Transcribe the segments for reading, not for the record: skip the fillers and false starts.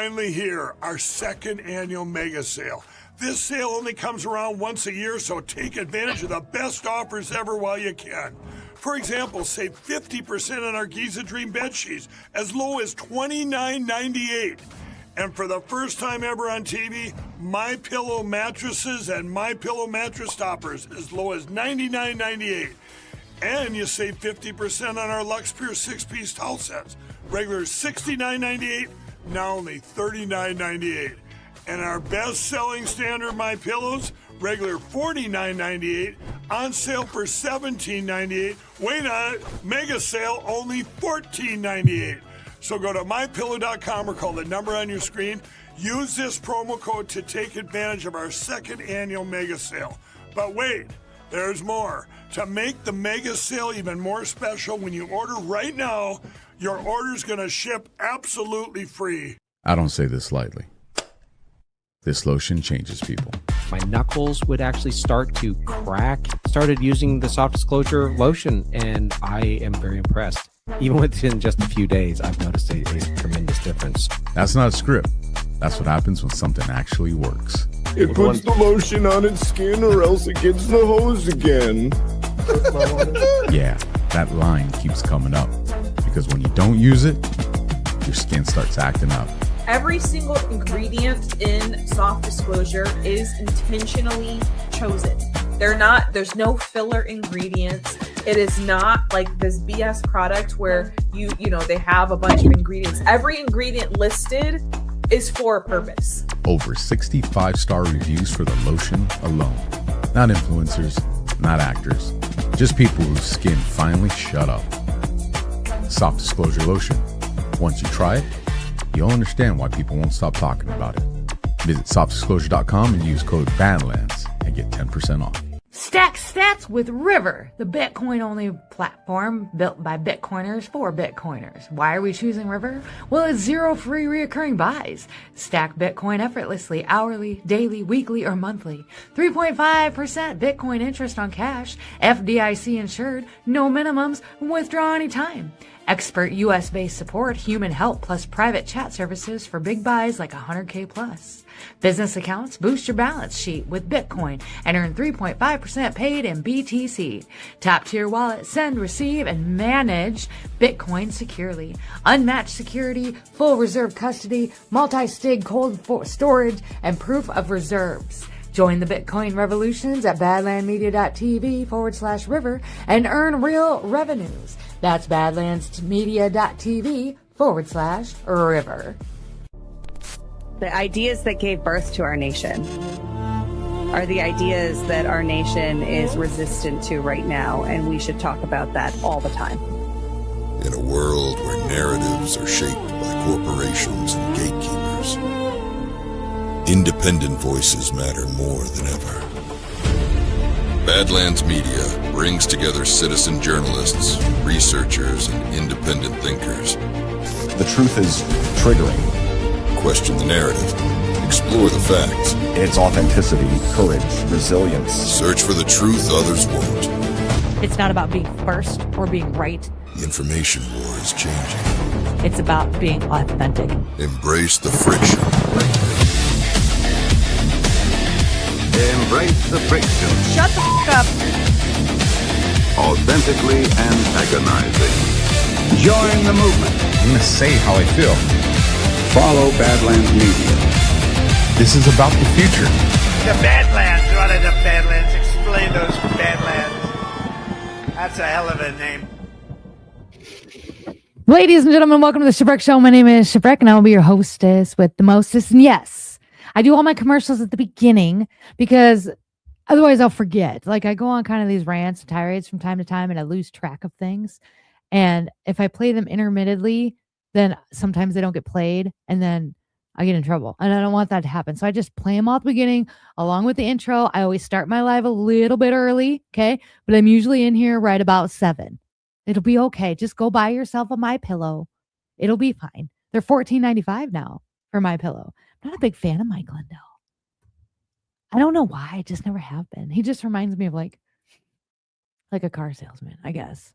finally here, our second annual mega sale. This sale only comes around once a year, so take advantage of the best offers ever while you can. For example, save 50% on our Giza Dream bed sheets, as low as $29.98. And for the first time ever on TV, My Pillow mattresses and My Pillow mattress toppers, as low as $99.98. And you save 50% on our Lux Pure 6-piece towel sets. Regular $69.98, now only $39.98. And our best-selling standard My Pillows, regular $49.98, on sale for $17.98. Wait on it, mega sale, only $14.98. So go to mypillow.com or call the number on your screen. Use this promo code to take advantage of our second annual mega sale. But wait, there's more. To make the mega sale even more special, when you order right now, your order's going to ship absolutely free. I don't say this lightly. This lotion changes people. My knuckles would actually start to crack. Started using the soft disclosure lotion, and I am very impressed. Even within just a few days, I've noticed a tremendous difference. That's not a script. That's what happens when something actually works. It puts the lotion on its skin or else it gets the hose again. Yeah, that line keeps coming up. Because when you don't use it, your skin starts acting up. Every single ingredient in soft disclosure is intentionally chosen. There's no filler ingredients. It is not like this BS product where they have a bunch of ingredients. Every ingredient listed is for a purpose. Over 65-star reviews for the lotion alone. Not influencers, not actors, just people whose skin finally shut up. Soft disclosure lotion. Once you try it, you'll understand why people won't stop talking about it. Visit softdisclosure.com and use code Badlands and get 10% off. Stack stats with River, the Bitcoin-only platform built by Bitcoiners for Bitcoiners. Why are we choosing River? Well, it's 0 free reoccurring buys. Stack Bitcoin effortlessly, hourly, daily, weekly, or monthly. 3.5% Bitcoin interest on cash, FDIC insured, no minimums, withdraw anytime. Expert US-based support, human help, plus private chat services for big buys like 100K plus. Business accounts, boost your balance sheet with Bitcoin and earn 3.5% paid in BTC. Top tier wallet, send, receive, and manage Bitcoin securely. Unmatched security, full reserve custody, multi-sig cold storage, and proof of reserves. Join the Bitcoin revolutions at badlandmedia.tv/river and earn real revenues. That's badlandsmedia.tv/river. The ideas that gave birth to our nation are the ideas that our nation is resistant to right now, and we should talk about that all the time. In a world where narratives are shaped by corporations and gatekeepers, independent voices matter more than ever. Badlands Media brings together citizen journalists, researchers, and independent thinkers. The truth is triggering. Question the narrative. Explore the facts. It's authenticity, courage, resilience. Search for the truth others won't. It's not about being first or being right. The information war is changing. It's about being authentic. Embrace the friction. Embrace the friction. Shut the f*** up. Authentically antagonizing. Join the movement. I'm going to say how I feel. Follow Badlands Media. This is about the future. The Badlands. What are the Badlands? Explain those Badlands. That's a hell of a name. Ladies and gentlemen, welcome to the Shipwreck Show. My name is Shipwreck, and I will be your hostess with the mostest. And yes, I do all my commercials at the beginning because otherwise I'll forget. Like, I go on kind of these rants and tirades from time to time, and I lose track of things. And if I play them intermittently, then sometimes they don't get played, and then I get in trouble. And I don't want that to happen. So I just play them all at the beginning, along with the intro. I always start my live a little bit early, okay? But I'm usually in here right about 7. It'll be okay. Just go buy yourself a My Pillow. It'll be fine. They're $14.95 now for My Pillow. I'm not a big fan of Mike Lindell. I don't know why. I just never have been. He just reminds me of like a car salesman, I guess.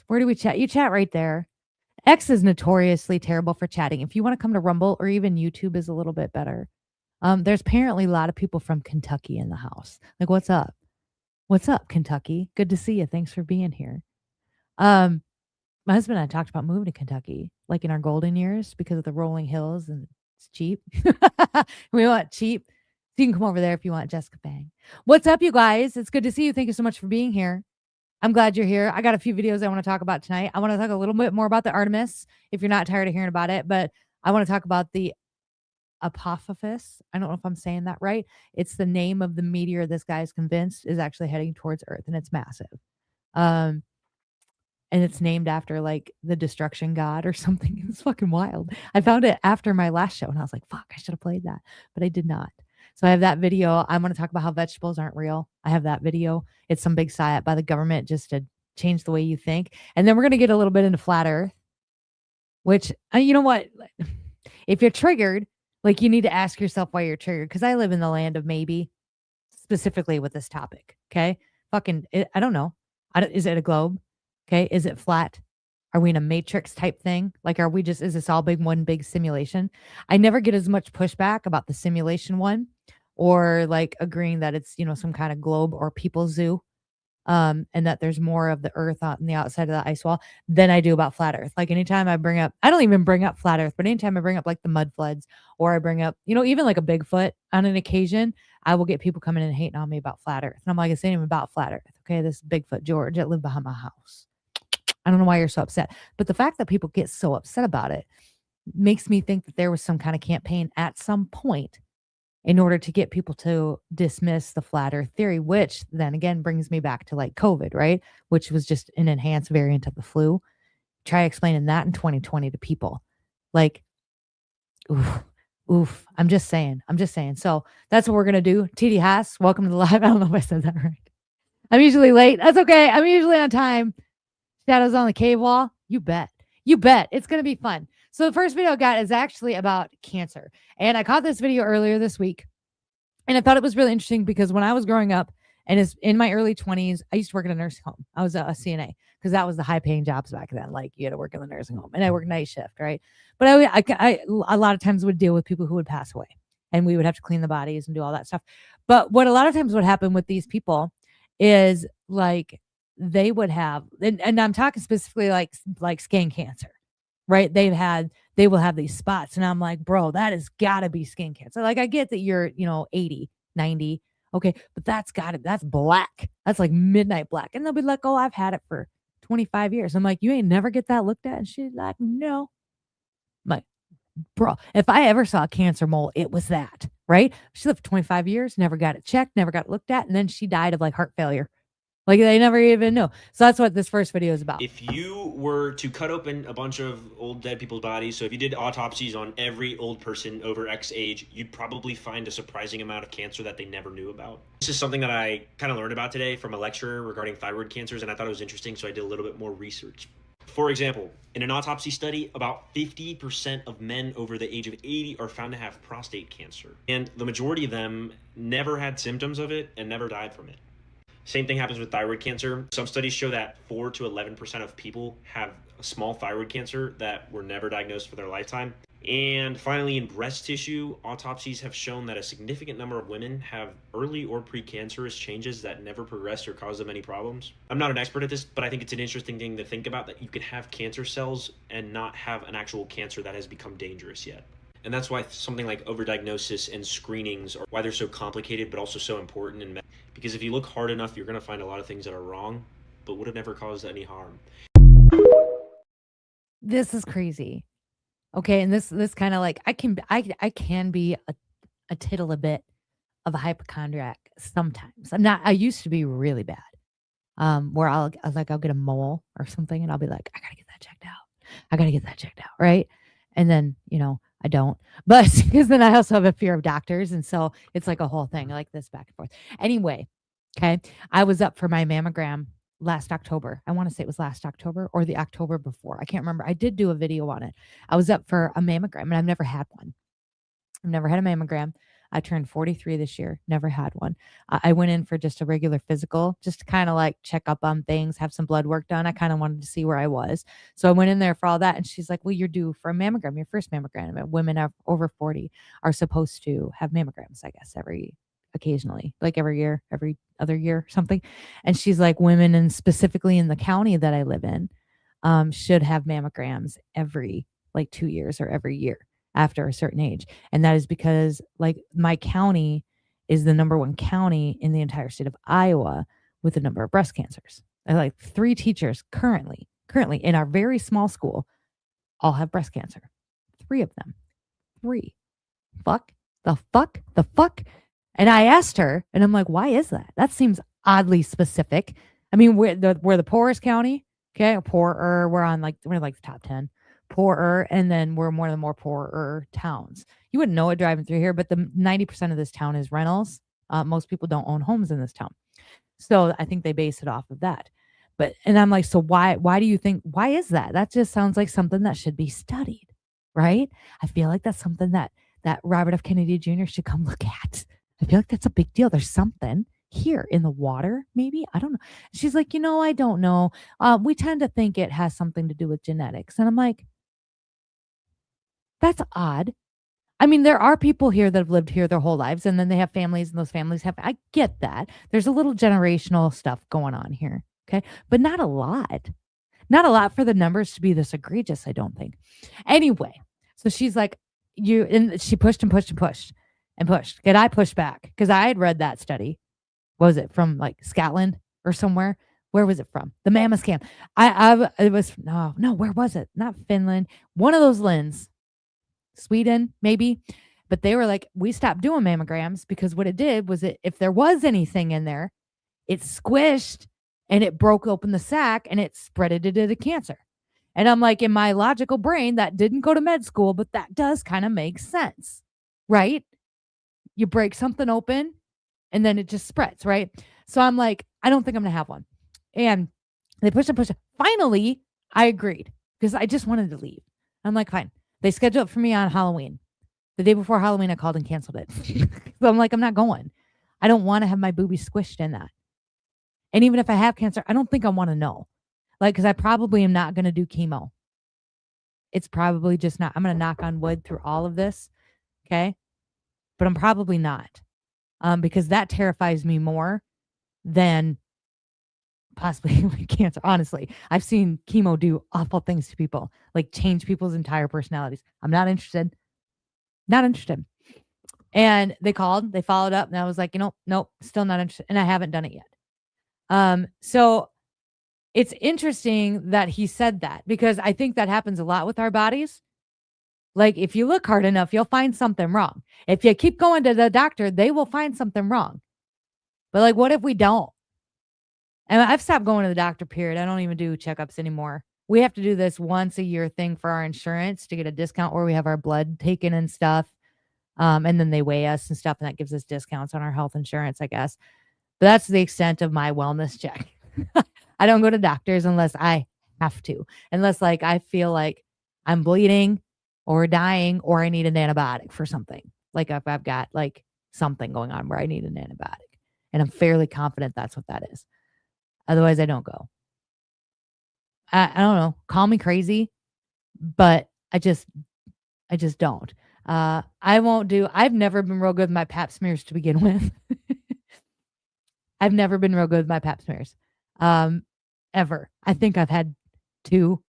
Where do we chat? You chat right there. X is notoriously terrible for chatting. If you want to come to Rumble or even YouTube is a little bit better. There's apparently a lot of people from Kentucky in the house. Like, what's up? What's up, Kentucky? Good to see you. Thanks for being here. My husband and I talked about moving to Kentucky, like in our golden years, because of the rolling hills and it's cheap. We want cheap. So you can come over there if you want, Jessica Bang. What's up, you guys? It's good to see you. Thank you so much for being here. I'm glad you're here. I got a few videos I want to talk about tonight. I want to talk a little bit more about the Artemis, if you're not tired of hearing about it, but I want to talk about the Apophis. I don't know if I'm saying that right. It's the name of the meteor this guy is convinced is actually heading towards Earth, and it's massive. And it's named after like the destruction god or something. It's fucking wild. I found it after my last show, and I was like, fuck, I should have played that, but I did not. So I have that video. I'm going to talk about how vegetables aren't real. I have that video. It's some big psyop by the government just to change the way you think. And then we're going to get a little bit into flat Earth, which, you know what? If you're triggered, like you need to ask yourself why you're triggered. Because I live in the land of maybe, specifically with this topic. Okay. I don't know. Is it a globe? Okay. Is it flat? Are we in a matrix type thing? Like, is this all one big simulation? I never get as much pushback about the simulation one or like agreeing that it's, some kind of globe or people zoo. And that there's more of the earth on the outside of the ice wall than I do about flat earth. Like anytime I don't even bring up flat earth, but anytime I bring up like the mud floods or I bring up, even like a Bigfoot on an occasion, I will get people coming in and hating on me about flat earth. And I'm like, it's not even about flat earth. Okay. This Bigfoot George that lived behind my house. I don't know why you're so upset, but the fact that people get so upset about it makes me think that there was some kind of campaign at some point in order to get people to dismiss the flat earth theory, which then again brings me back to like COVID, right? Which was just an enhanced variant of the flu. Try explaining that in 2020 to people. Like, oof. I'm just saying. So that's what we're going to do. TD Haas, welcome to the live. I don't know if I said that right. I'm usually late. That's okay. I'm usually on time. Shadows on the cave wall. You bet. It's going to be fun. So the first video I got is actually about cancer. And I caught this video earlier this week. And I thought it was really interesting because when I was growing up and is in my early 20s, I used to work in a nursing home. I was a CNA because that was the high paying jobs back then. Like you had to work in the nursing home and I worked night shift, right? But I a lot of times would deal with people who would pass away and we would have to clean the bodies and do all that stuff. But what a lot of times would happen with these people is like, they would have, and I'm talking specifically like skin cancer, right? They will have these spots. And I'm like, bro, that has got to be skin cancer. Like I get that you're, 80, 90. Okay. But that's black. That's like midnight black. And they'll be like, oh, I've had it for 25 years. I'm like, you ain't never get that looked at? And she's like, no. I'm like, bro, if I ever saw a cancer mole, it was that, right? She lived for 25 years, never got it checked, never got it looked at. And then she died of like heart failure. Like they never even know. So that's what this first video is about. If you were to cut open a bunch of old dead people's bodies, so if you did autopsies on every old person over X age, you'd probably find a surprising amount of cancer that they never knew about. This is something that I kind of learned about today from a lecturer regarding thyroid cancers, and I thought it was interesting, so I did a little bit more research. For example, in an autopsy study, about 50% of men over the age of 80 are found to have prostate cancer. And the majority of them never had symptoms of it and never died from it. Same thing happens with thyroid cancer. Some studies show that 4 to 11% of people have a small thyroid cancer that were never diagnosed for their lifetime. And finally, in breast tissue, autopsies have shown that a significant number of women have early or precancerous changes that never progressed or caused them any problems. I'm not an expert at this, but I think it's an interesting thing to think about that you could have cancer cells and not have an actual cancer that has become dangerous yet. And that's why something like overdiagnosis and screenings are why they're so complicated, but also so important. Because if you look hard enough, you're going to find a lot of things that are wrong, but would have never caused any harm. This is crazy. Okay. And this kind of like, I can be a tittle a bit of a hypochondriac sometimes. I used to be really bad. Where I'll get a mole or something and I'll be like, I gotta get that checked out. Right. And then, I don't, but because then I also have a fear of doctors. And so it's like a whole thing like this back and forth. Anyway. Okay. I was up for my mammogram last October. I want to say it was last October or the October before. I can't remember. I did do a video on it. I was up for a mammogram and I've never had one. I've never had a mammogram. I turned 43 this year, never had one. I went in for just a regular physical, just to kind of like check up on things, have some blood work done. I kind of wanted to see where I was. So I went in there for all that. And she's like, well, you're due for a mammogram, your first mammogram. And women over 40 are supposed to have mammograms, I guess, occasionally, like every year, every other year, something. And she's like, women, and specifically in the county that I live in, should have mammograms every like 2 years or every year after a certain age. And that is because like my county is the number one county in the entire state of Iowa with the number of breast cancers. And like 3 teachers currently in our very small school all have breast cancer. 3 of them. 3. The fuck. And I asked her, and I'm like, why is that? That seems oddly specific. I mean, we're the poorest county. Okay, poorer. We're like the top 10. Poorer, and then we're one of the more poorer towns. You wouldn't know it driving through here, but the 90% of this town is rentals. Most people don't own homes in this town. So I think they base it off of that. And I'm like, so why do you think, why is that? That just sounds like something that should be studied, right? I feel like that's something that Robert F. Kennedy Jr. should come look at. I feel like that's a big deal. There's something here in the water, maybe. I don't know. She's like, I don't know. We tend to think it has something to do with genetics. And I'm like, that's odd. I mean, there are people here that have lived here their whole lives, and then they have families, and those families I get that. There's a little generational stuff going on here. Okay. But not a lot. Not a lot for the numbers to be this egregious, I don't think. Anyway, so she's like, and she pushed and pushed and pushed and pushed. And I pushed back because I had read that study. What was it from, like Scotland or somewhere? Where was it from? The Mammoth Camp. It was, no, where was it? Not Finland. One of those lands. Sweden, maybe. But they were like, we stopped doing mammograms because what it did was if there was anything in there, it squished and it broke open the sac and it spreaded it into cancer. And I'm like, in my logical brain, that didn't go to med school, but that does kind of make sense, right? You break something open and then it just spreads, right? So I'm like, I don't think I'm going to have one. And they pushed and pushed. Finally, I agreed because I just wanted to leave. I'm like, fine. They scheduled it for me on Halloween. The day before Halloween, I called and canceled it. So I'm like, I'm not going. I don't want to have my boobies squished in that. And even if I have cancer, I don't think I want to know. Like, because I probably am not going to do chemo. It's probably just not. I'm going to knock on wood through all of this. Okay. But I'm probably not. Because that terrifies me more than possibly cancer. Honestly, I've seen chemo do awful things to people, like change people's entire personalities. I'm not interested. Not interested. And they called, they followed up, and I was like, nope, still not interested. And I haven't done it yet. So it's interesting that he said that because I think that happens a lot with our bodies. Like if you look hard enough, you'll find something wrong. If you keep going to the doctor, they will find something wrong. But like, what if we don't? And I've stopped going to the doctor, period. I don't even do checkups anymore. We have to do this once a year thing for our insurance to get a discount where we have our blood taken and stuff. And then they weigh us and stuff, and that gives us discounts on our health insurance, I guess. But that's the extent of my wellness check. I don't go to doctors unless I have to, unless like I feel like I'm bleeding or dying or I need an antibiotic for something. Like if I've got like something going on where I need an antibiotic, and I'm fairly confident that's what that is. Otherwise, I don't go. I don't know. Call me crazy, but I just don't. I won't do. I've never been real good with my pap smears to begin with. I've never been real good with my pap smears, ever. I think I've had 2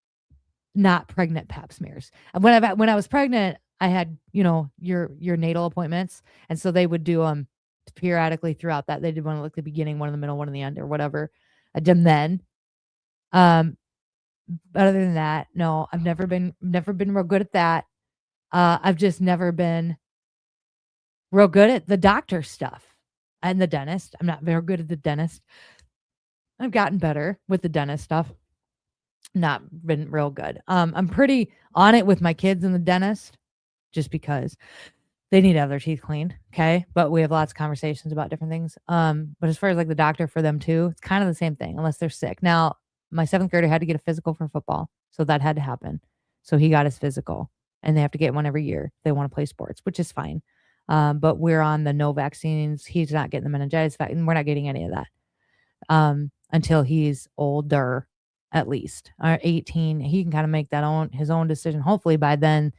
not pregnant pap smears. And when I was pregnant, I had your natal appointments, and so they would do them periodically throughout that. They did one at like the beginning, one in the middle, one in the end, or whatever. I did them then. But other than that, no, I've never been real good at that. I've just never been real good at the doctor stuff and the dentist. I'm not very good at the dentist. I've gotten better with the dentist stuff. Not been real good. I'm pretty on it with my kids and the dentist just because they need to have their teeth cleaned. Okay. But we have lots of conversations about different things. But as far as like the doctor for them too, it's kind of the same thing unless they're sick. Now, my 7th grader had to get a physical for football. So that had to happen. So he got his physical, and they have to get one every year if they want to play sports, which is fine. But we're on the no vaccines. He's not getting the meningitis vaccine. We're not getting any of that until he's older, at least, or 18. He can kind of make his own decision. Hopefully by then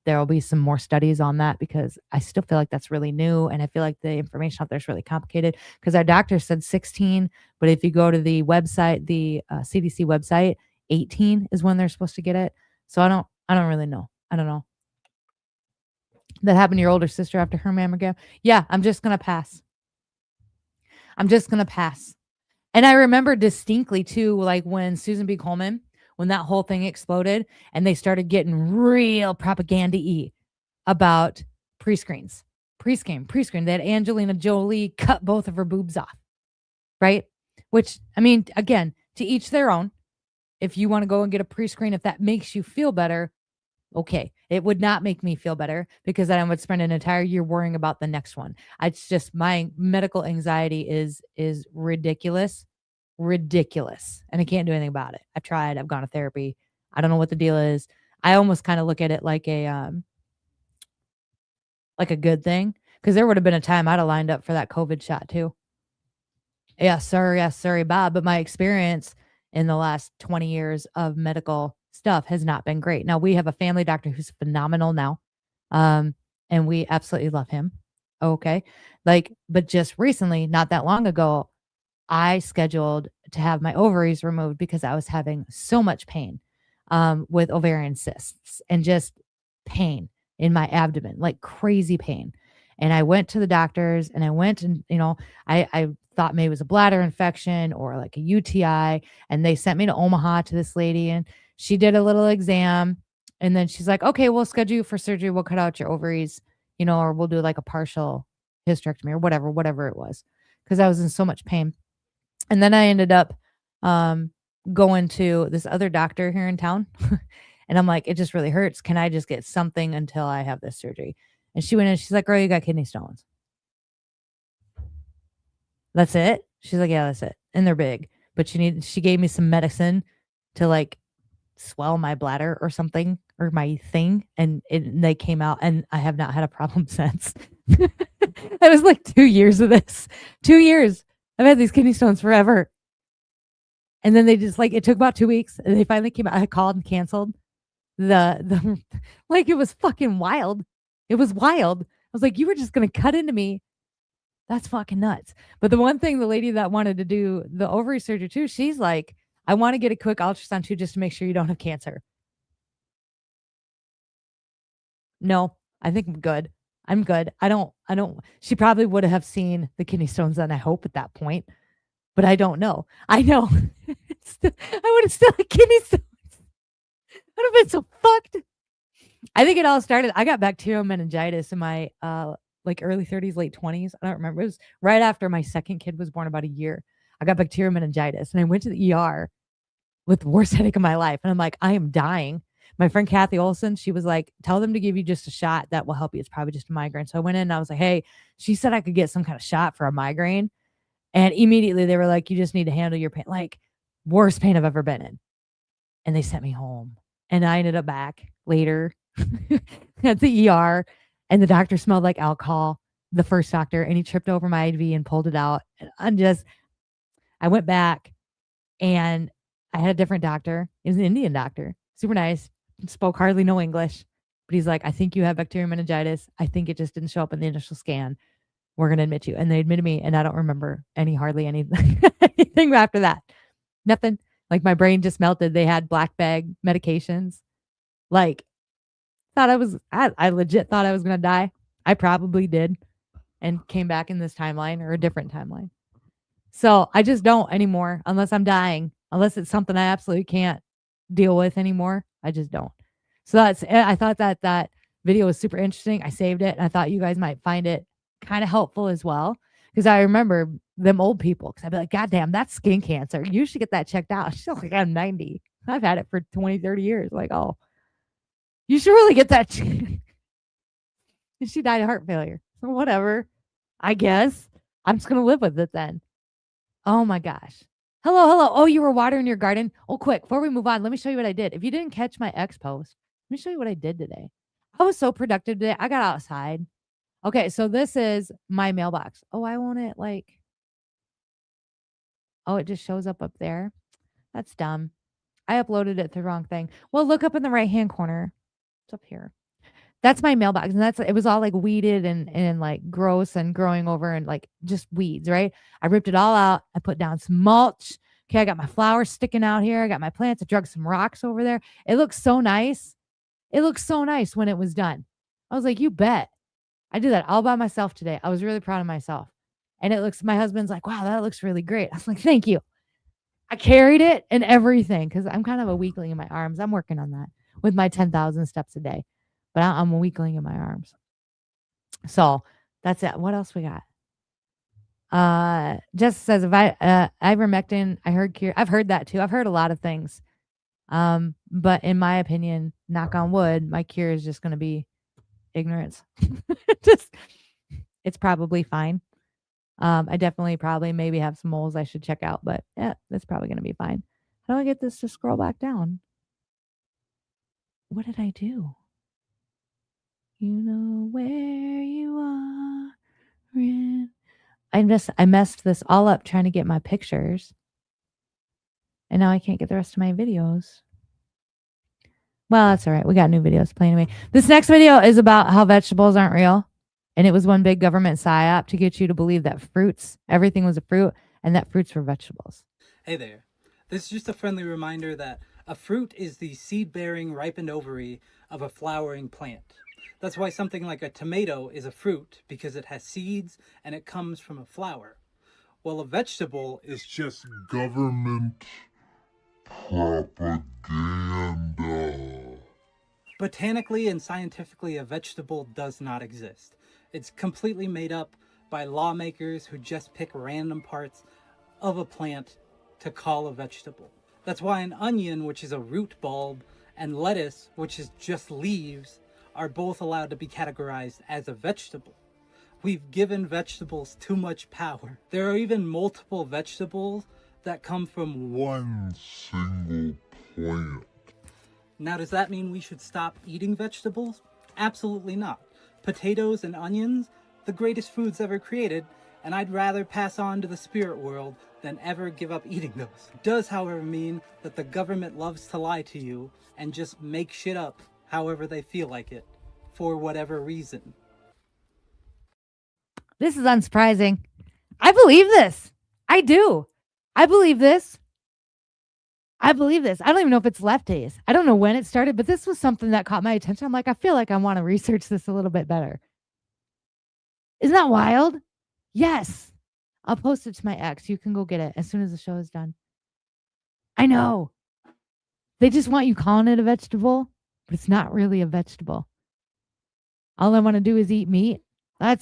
there will be some more studies on that, because I still feel like that's really new. And I feel like the information out there is really complicated, because our doctor said 16, but if you go to the website, the CDC website, 18 is when they're supposed to get it. So I don't really know. I don't know. That happened to your older sister after her mammogram? Yeah, I'm just going to pass. And I remember distinctly too, like when Susan B. Komen, when that whole thing exploded and they started getting real propaganda-y about pre-screen. They had Angelina Jolie cut both of her boobs off, right? Which, I mean, again, to each their own. If you want to go and get a pre-screen, if that makes you feel better, okay. It would not make me feel better, because then I would spend an entire year worrying about the next one. It's just, my medical anxiety is ridiculous. And I can't do anything about it. I've tried. I've gone to therapy. I don't know what the deal is. I almost kind of look at it like a good thing, because there would have been a time I'd have lined up for that COVID shot too. Yes, sorry, Bob. But my experience in the last 20 years of medical stuff has not been great. Now, we have a family doctor who's phenomenal now. And we absolutely love him. Okay. But just recently, not that long ago, I scheduled to have my ovaries removed because I was having so much pain with ovarian cysts, and just pain in my abdomen, like crazy pain. And I went to the doctors, and I thought maybe it was a bladder infection or like a UTI. And they sent me to Omaha to this lady, and she did a little exam. And then she's like, okay, we'll schedule you for surgery. We'll cut out your ovaries, or we'll do like a partial hysterectomy or whatever it was, because I was in so much pain. And then I ended up going to this other doctor here in town. And I'm like, it just really hurts. Can I just get something until I have this surgery? And she went in, she's like, girl, you got kidney stones. That's it? She's like, yeah, that's it. And they're big. But she gave me some medicine to like swell my bladder or something, or my thing. And they came out, and I have not had a problem since. It was like 2 years of this. 2 years. I've had these kidney stones forever. And then they just it took about 2 weeks, and they finally came out. I called and canceled the it was fucking wild. It was wild. I was like, you were just going to cut into me. That's fucking nuts. But the one thing, the lady that wanted to do the ovary surgery too, she's like, I want to get a quick ultrasound too, just to make sure you don't have cancer. No, I think I'm good. I don't, she probably would have seen the kidney stones then, I hope, at that point, but I don't know. I know. I would have still had kidney stones. I would have been so fucked. I think it all started, I got bacterial meningitis in my early 30s, late 20s. I don't remember. It was right after my second kid was born, about a year. I got bacterial meningitis, and I went to the ER with the worst headache of my life. And I'm like, I am dying. My friend Kathy Olson, she was like, tell them to give you just a shot that will help you. It's probably just a migraine. So I went in and I was like, hey, she said I could get some kind of shot for a migraine. And immediately they were like, you just need to handle your pain. Like, worst pain I've ever been in. And they sent me home. And I ended up back later at the ER. And the doctor smelled like alcohol, the first doctor, and he tripped over my IV and pulled it out. And I went back, and I had a different doctor. It was an Indian doctor. Super nice. Spoke hardly no English. But he's like, I think you have bacterial meningitis. I think it just didn't show up in the initial scan. We're going to admit you. And they admitted me, and I don't remember hardly anything after that. Nothing. Like, my brain just melted. They had black bag medications. Like, I legit thought I was going to die. I probably did, and came back in this timeline, or a different timeline. So I just don't anymore, unless I'm dying, unless it's something I absolutely can't deal with anymore. I just don't. So I thought that video was super interesting. I saved it, and I thought you guys might find it kind of helpful as well. Because I remember them old people, because I'd be like, God damn, that's skin cancer. You should get that checked out. She's like, I'm 90. I've had it for 20, 30 years. Like, oh, you should really get that. She died of heart failure. So whatever. I guess I'm just going to live with it then. Oh my gosh. Hello. Oh, you were watering your garden? Oh, quick, before we move on, let me show you what I did. If you didn't catch my X post, let me show you what I did today. I was so productive today. I got outside. Okay, so this is my mailbox. Oh, why won't it like... Oh, it just shows up there. That's dumb. I uploaded it to the wrong thing. Well, look up in the right-hand corner. It's up here. That's my mailbox. And it was all like weeded and like gross and growing over and like just weeds, right? I ripped it all out. I put down some mulch. Okay, I got my flowers sticking out here. I got my plants. I drug some rocks over there. It looks so nice. It looks so nice when it was done. I was like, you bet. I did that all by myself today. I was really proud of myself. And my husband's like, wow, that looks really great. I was like, thank you. I carried it and everything because I'm kind of a weakling in my arms. I'm working on that with my 10,000 steps a day. But I'm a weakling in my arms. So that's it. What else we got? Jess says, ivermectin, I heard cure. I've heard that too. I've heard a lot of things. But in my opinion, knock on wood, my cure is just going to be ignorance. It's probably fine. I definitely probably maybe have some moles I should check out, but yeah, that's probably going to be fine. How do I get this to scroll back down? What did I do? You know where you are. I messed this all up trying to get my pictures. And now I can't get the rest of my videos. Well, that's all right. We got new videos playing anyway. This next video is about how vegetables aren't real. And it was one big government psyop to get you to believe that everything was a fruit, and that fruits were vegetables. Hey there. This is just a friendly reminder that a fruit is the seed-bearing ripened ovary of a flowering plant. That's why something like a tomato is a fruit, because it has seeds and it comes from a flower. Well, a vegetable is just government propaganda. Botanically and scientifically, a vegetable does not exist. It's completely made up by lawmakers who just pick random parts of a plant to call a vegetable. That's why an onion, which is a root bulb, and lettuce, which is just leaves, are both allowed to be categorized as a vegetable. We've given vegetables too much power. There are even multiple vegetables that come from one single plant. Now, does that mean we should stop eating vegetables? Absolutely not. Potatoes and onions, the greatest foods ever created, and I'd rather pass on to the spirit world than ever give up eating those. It does, however, mean that the government loves to lie to you and just make shit up however they feel like it, for whatever reason. This is unsurprising. I believe this. I do. I believe this. I believe this. I don't even know if it's lefties. I don't know when it started, but this was something that caught my attention. I'm like, I feel like I want to research this a little bit better. Isn't that wild? Yes. I'll post it to my ex. You can go get it as soon as the show is done. I know. They just want you calling it a vegetable, but it's not really a vegetable. All I want to do is eat meat. I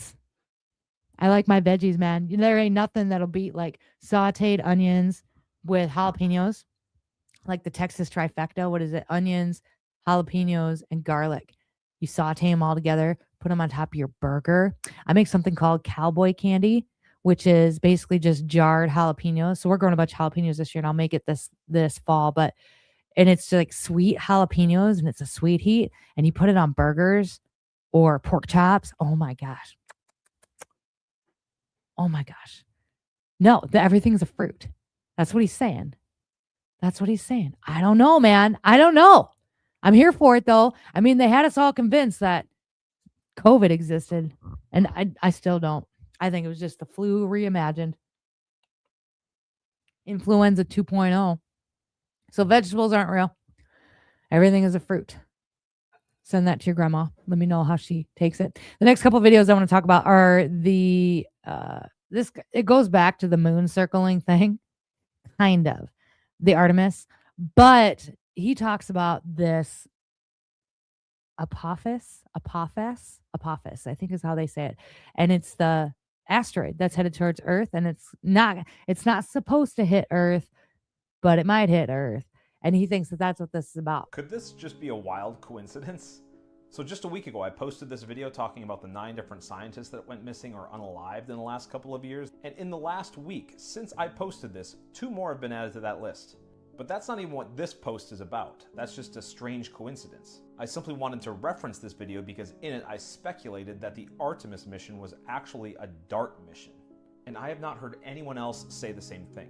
like my veggies, man. There ain't nothing that'll beat like sauteed onions with jalapenos, like the Texas trifecta. What is it? Onions, jalapenos, and garlic. You saute them all together, put them on top of your burger. I make something called cowboy candy, which is basically just jarred jalapenos. So we're growing a bunch of jalapenos this year, and I'll make it this fall. And it's like sweet jalapenos, and it's a sweet heat, and you put it on burgers or pork chops. Oh my gosh. Oh my gosh. No, everything's a fruit. That's what he's saying. That's what he's saying. I don't know, man. I don't know. I'm here for it, though. I mean, they had us all convinced that COVID existed, and I still don't. I think it was just the flu reimagined. Influenza 2.0. So vegetables aren't real. Everything is a fruit. Send that to your grandma. Let me know how she takes it. The next couple of videos I want to talk about are it goes back to the moon circling thing, kind of, the Artemis, but he talks about this Apophis, I think is how they say it. And it's the asteroid that's headed towards Earth, and it's not supposed to hit Earth, but it might hit Earth. And he thinks that that's what this is about. Could this just be a wild coincidence? So just a week ago, I posted this video talking about the 9 different scientists that went missing or unalived in the last couple of years. And in the last week, since I posted this, 2 more have been added to that list. But that's not even what this post is about. That's just a strange coincidence. I simply wanted to reference this video because in it I speculated that the Artemis mission was actually a DART mission. And I have not heard anyone else say the same thing.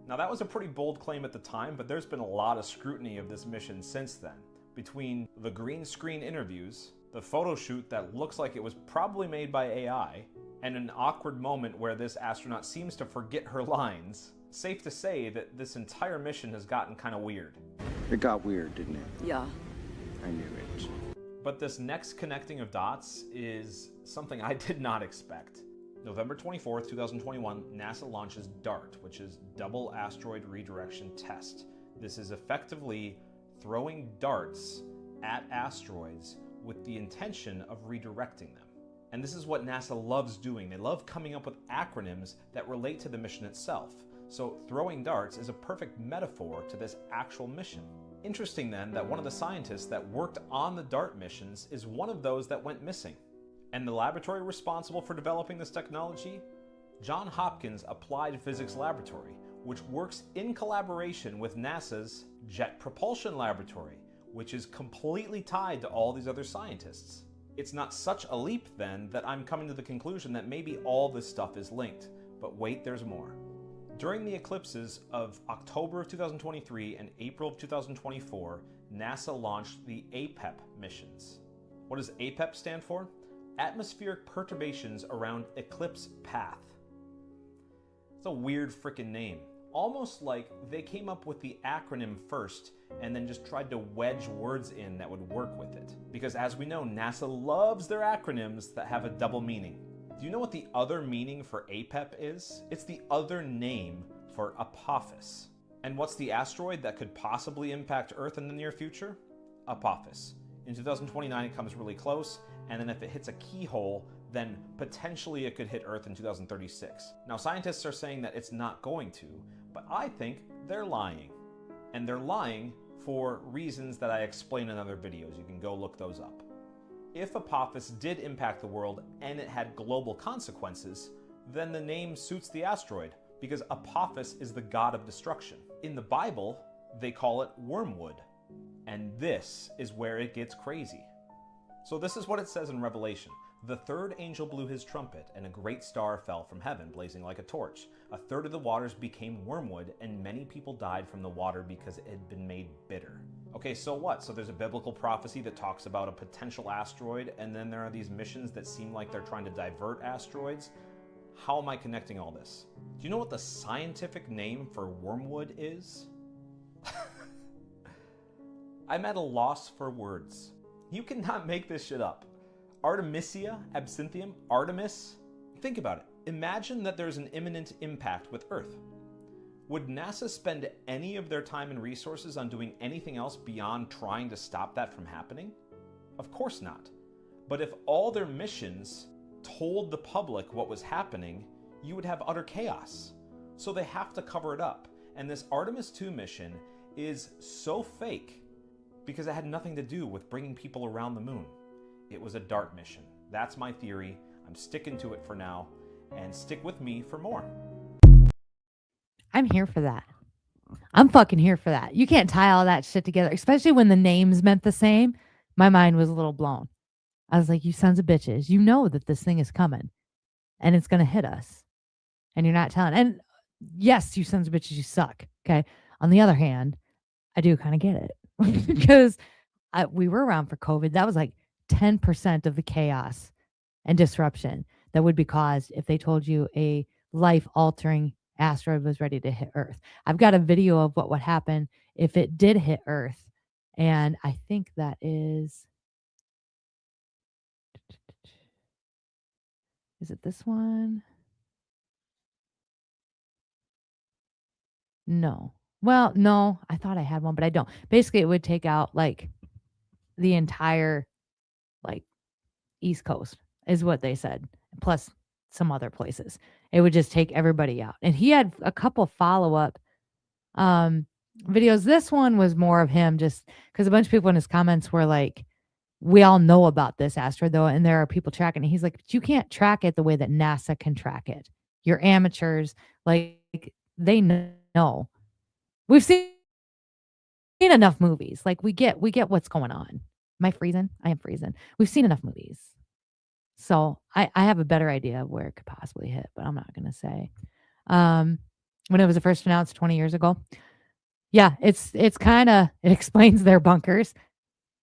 Now that was a pretty bold claim at the time, but there's been a lot of scrutiny of this mission since then. Between the green screen interviews, the photo shoot that looks like it was probably made by AI, and an awkward moment where this astronaut seems to forget her lines, safe to say that this entire mission has gotten kind of weird. It got weird, didn't it? Yeah. I knew it. But this next connecting of dots is something I did not expect. November 24th, 2021, NASA launches DART, which is Double Asteroid Redirection Test. This is effectively throwing darts at asteroids with the intention of redirecting them. And this is what NASA loves doing. They love coming up with acronyms that relate to the mission itself. So throwing darts is a perfect metaphor to this actual mission. Interesting then that one of the scientists that worked on the DART missions is one of those that went missing. And the laboratory responsible for developing this technology? Johns Hopkins Applied Physics Laboratory, which works in collaboration with NASA's Jet Propulsion Laboratory, which is completely tied to all these other scientists. It's not such a leap then that I'm coming to the conclusion that maybe all this stuff is linked. But wait, there's more. During the eclipses of October of 2023 and April of 2024, NASA launched the APEP missions. What does APEP stand for? Atmospheric Perturbations Around Eclipse Path. It's a weird freaking name. Almost like they came up with the acronym first and then just tried to wedge words in that would work with it. Because as we know, NASA loves their acronyms that have a double meaning. Do you know what the other meaning for APEP is? It's the other name for Apophis. And what's the asteroid that could possibly impact Earth in the near future? Apophis. In 2029 it comes really close, and then if it hits a keyhole, then potentially it could hit Earth in 2036. Now scientists are saying that it's not going to, but I think they're lying. And they're lying for reasons that I explain in other videos. You can go look those up. If Apophis did impact the world and it had global consequences, then the name suits the asteroid, because Apophis is the god of destruction. In the Bible, they call it wormwood. And this is where it gets crazy. So this is what it says in Revelation. The third angel blew his trumpet, and a great star fell from heaven, blazing like a torch. A third of the waters became wormwood, and many people died from the water because it had been made bitter. Okay, so what? So there's a biblical prophecy that talks about a potential asteroid, and then there are these missions that seem like they're trying to divert asteroids? How am I connecting all this? Do you know what the scientific name for wormwood is? I'm at a loss for words. You cannot make this shit up. Artemisia, absinthium, Artemis. Think about it. Imagine that there's an imminent impact with Earth. Would NASA spend any of their time and resources on doing anything else beyond trying to stop that from happening? Of course not. But if all their missions told the public what was happening, you would have utter chaos. So they have to cover it up. And this Artemis 2 mission is so fake because it had nothing to do with bringing people around the moon. It was a DART mission. That's my theory. I'm sticking to it for now, and stick with me for more. I'm here for that. I'm fucking here for that. You can't tie all that shit together, especially when the names meant the same. My mind was a little blown. I was like, you sons of bitches, you know that this thing is coming and it's going to hit us. And you're not telling. And yes, you sons of bitches, you suck. Okay. On the other hand, I do kind of get it because we were around for COVID. That was like 10% of the chaos and disruption that would be caused if they told you a life-altering asteroid was ready to hit Earth. I've got a video of what would happen if it did hit Earth, and I think that is it this one? No. Well, no, I thought I had one, but I don't. Basically, it would take out like the entire like East Coast is what they said, plus some other places. It would just take everybody out. And he had a couple follow-up videos. This one was more of him just because a bunch of people in his comments were like, we all know about this asteroid though, and there are people tracking it. He's like, but you can't track it the way that NASA can track it. You're amateurs. Like, they know. We've seen Seen enough movies. Like we get what's going on. Am I freezing? I am freezing. We've seen enough movies. So I have a better idea of where it could possibly hit, but I'm not gonna say. When it was first announced 20 years ago. Yeah, it's kinda it explains their bunkers.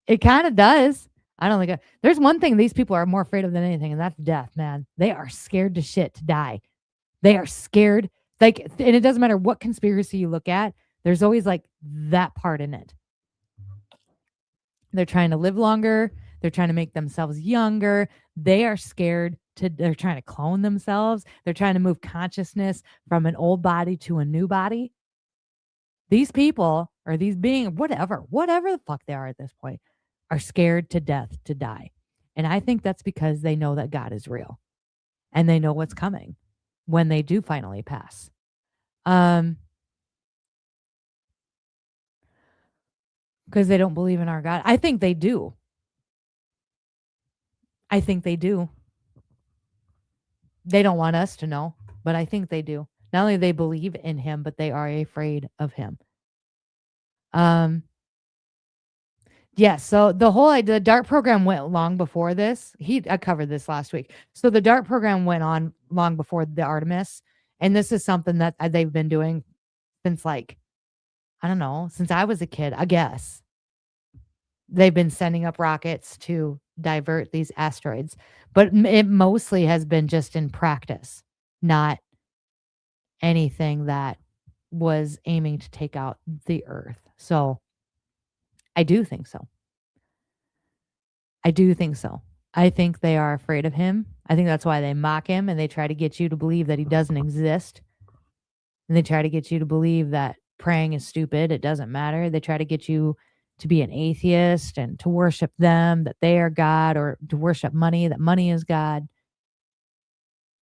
It kinda does. I don't think there's one thing these people are more afraid of than anything, and that's death, man. They are scared to shit to die. They are scared. Like, and it doesn't matter what conspiracy you look at, there's always like that part in it. They're trying to live longer. They're trying to make themselves younger. They are scared they're trying to clone themselves. They're trying to move consciousness from an old body to a new body. These people or these beings, whatever the fuck they are at this point, are scared to death to die. And I think that's because they know that God is real and they know what's coming when they do finally pass. Because they don't believe in our God. I think they do. I think they do. They don't want us to know, but I think they do. Not only they believe in him, but they are afraid of him. Yeah, so the DART program went long before this. I covered this last week. So the DART program went on long before the Artemis, and this is something that they've been doing since like, I don't know, since I was a kid, I guess. They've been sending up rockets to divert these asteroids, but it mostly has been just in practice, not anything that was aiming to take out the Earth. So I do think so. I do think so. I think they are afraid of him. I think that's why they mock him and they try to get you to believe that he doesn't exist. And they try to get you to believe that praying is stupid. It doesn't matter. They try to get you to be an atheist and to worship them, that they are God, or to worship money, that money is God.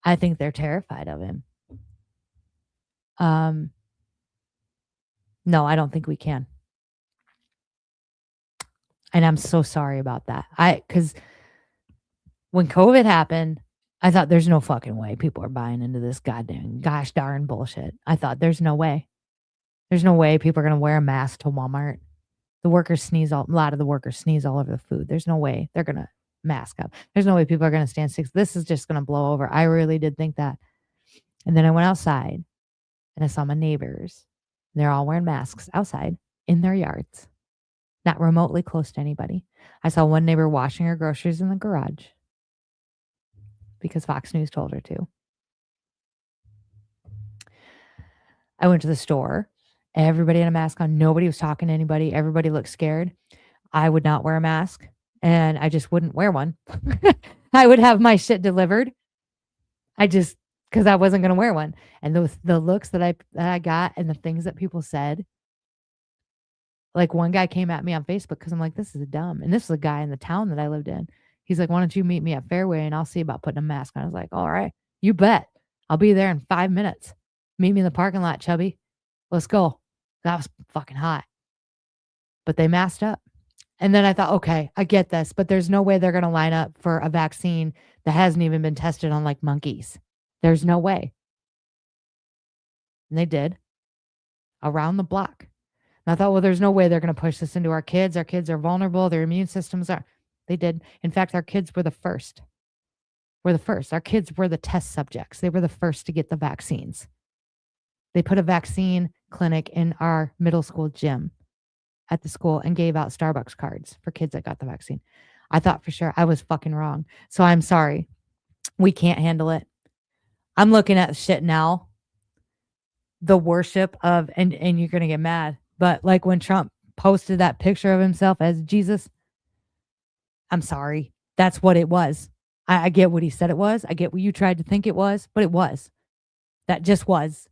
I think they're terrified of him. No, I don't think we can. And I'm so sorry about that. Because when COVID happened, I thought there's no fucking way people are buying into this gosh darn bullshit. I thought there's no way. There's no way people are going to wear a mask to Walmart. A lot of the workers sneeze all over the food. There's no way they're going to mask up. There's no way people are going to stand 6. This is just going to blow over. I really did think that. And then I went outside and I saw my neighbors. They're all wearing masks outside in their yards, not remotely close to anybody. I saw one neighbor washing her groceries in the garage because Fox News told her to. I went to the store. Everybody had a mask on. Nobody was talking to anybody. Everybody looked scared. I would not wear a mask, and I just wouldn't wear one. I would have my shit delivered. Because I wasn't going to wear one. And the looks that I got and the things that people said, like one guy came at me on Facebook because I'm like, this is dumb. And this was a guy in the town that I lived in. He's like, why don't you meet me at Fairway and I'll see about putting a mask on. I was like, all right, you bet. I'll be there in 5 minutes. Meet me in the parking lot, chubby. Let's go. That was fucking hot. But they masked up. And then I thought, okay, I get this, but there's no way they're going to line up for a vaccine that hasn't even been tested on like monkeys. There's no way. And they did. Around the block. And I thought, well, there's no way they're going to push this into our kids. Our kids are vulnerable. Their immune systems are. They did. In fact, our kids were the first. Our kids were the test subjects. They were the first to get the vaccines. They put a vaccine clinic in our middle school gym at the school and gave out Starbucks cards for kids that got the vaccine. I thought for sure I was fucking wrong. So I'm sorry. We can't handle it. I'm looking at shit now. The worship of, and you're going to get mad, but like when Trump posted that picture of himself as Jesus, I'm sorry. That's what it was. I get what he said it was. I get what you tried to think it was, but it was. That just was.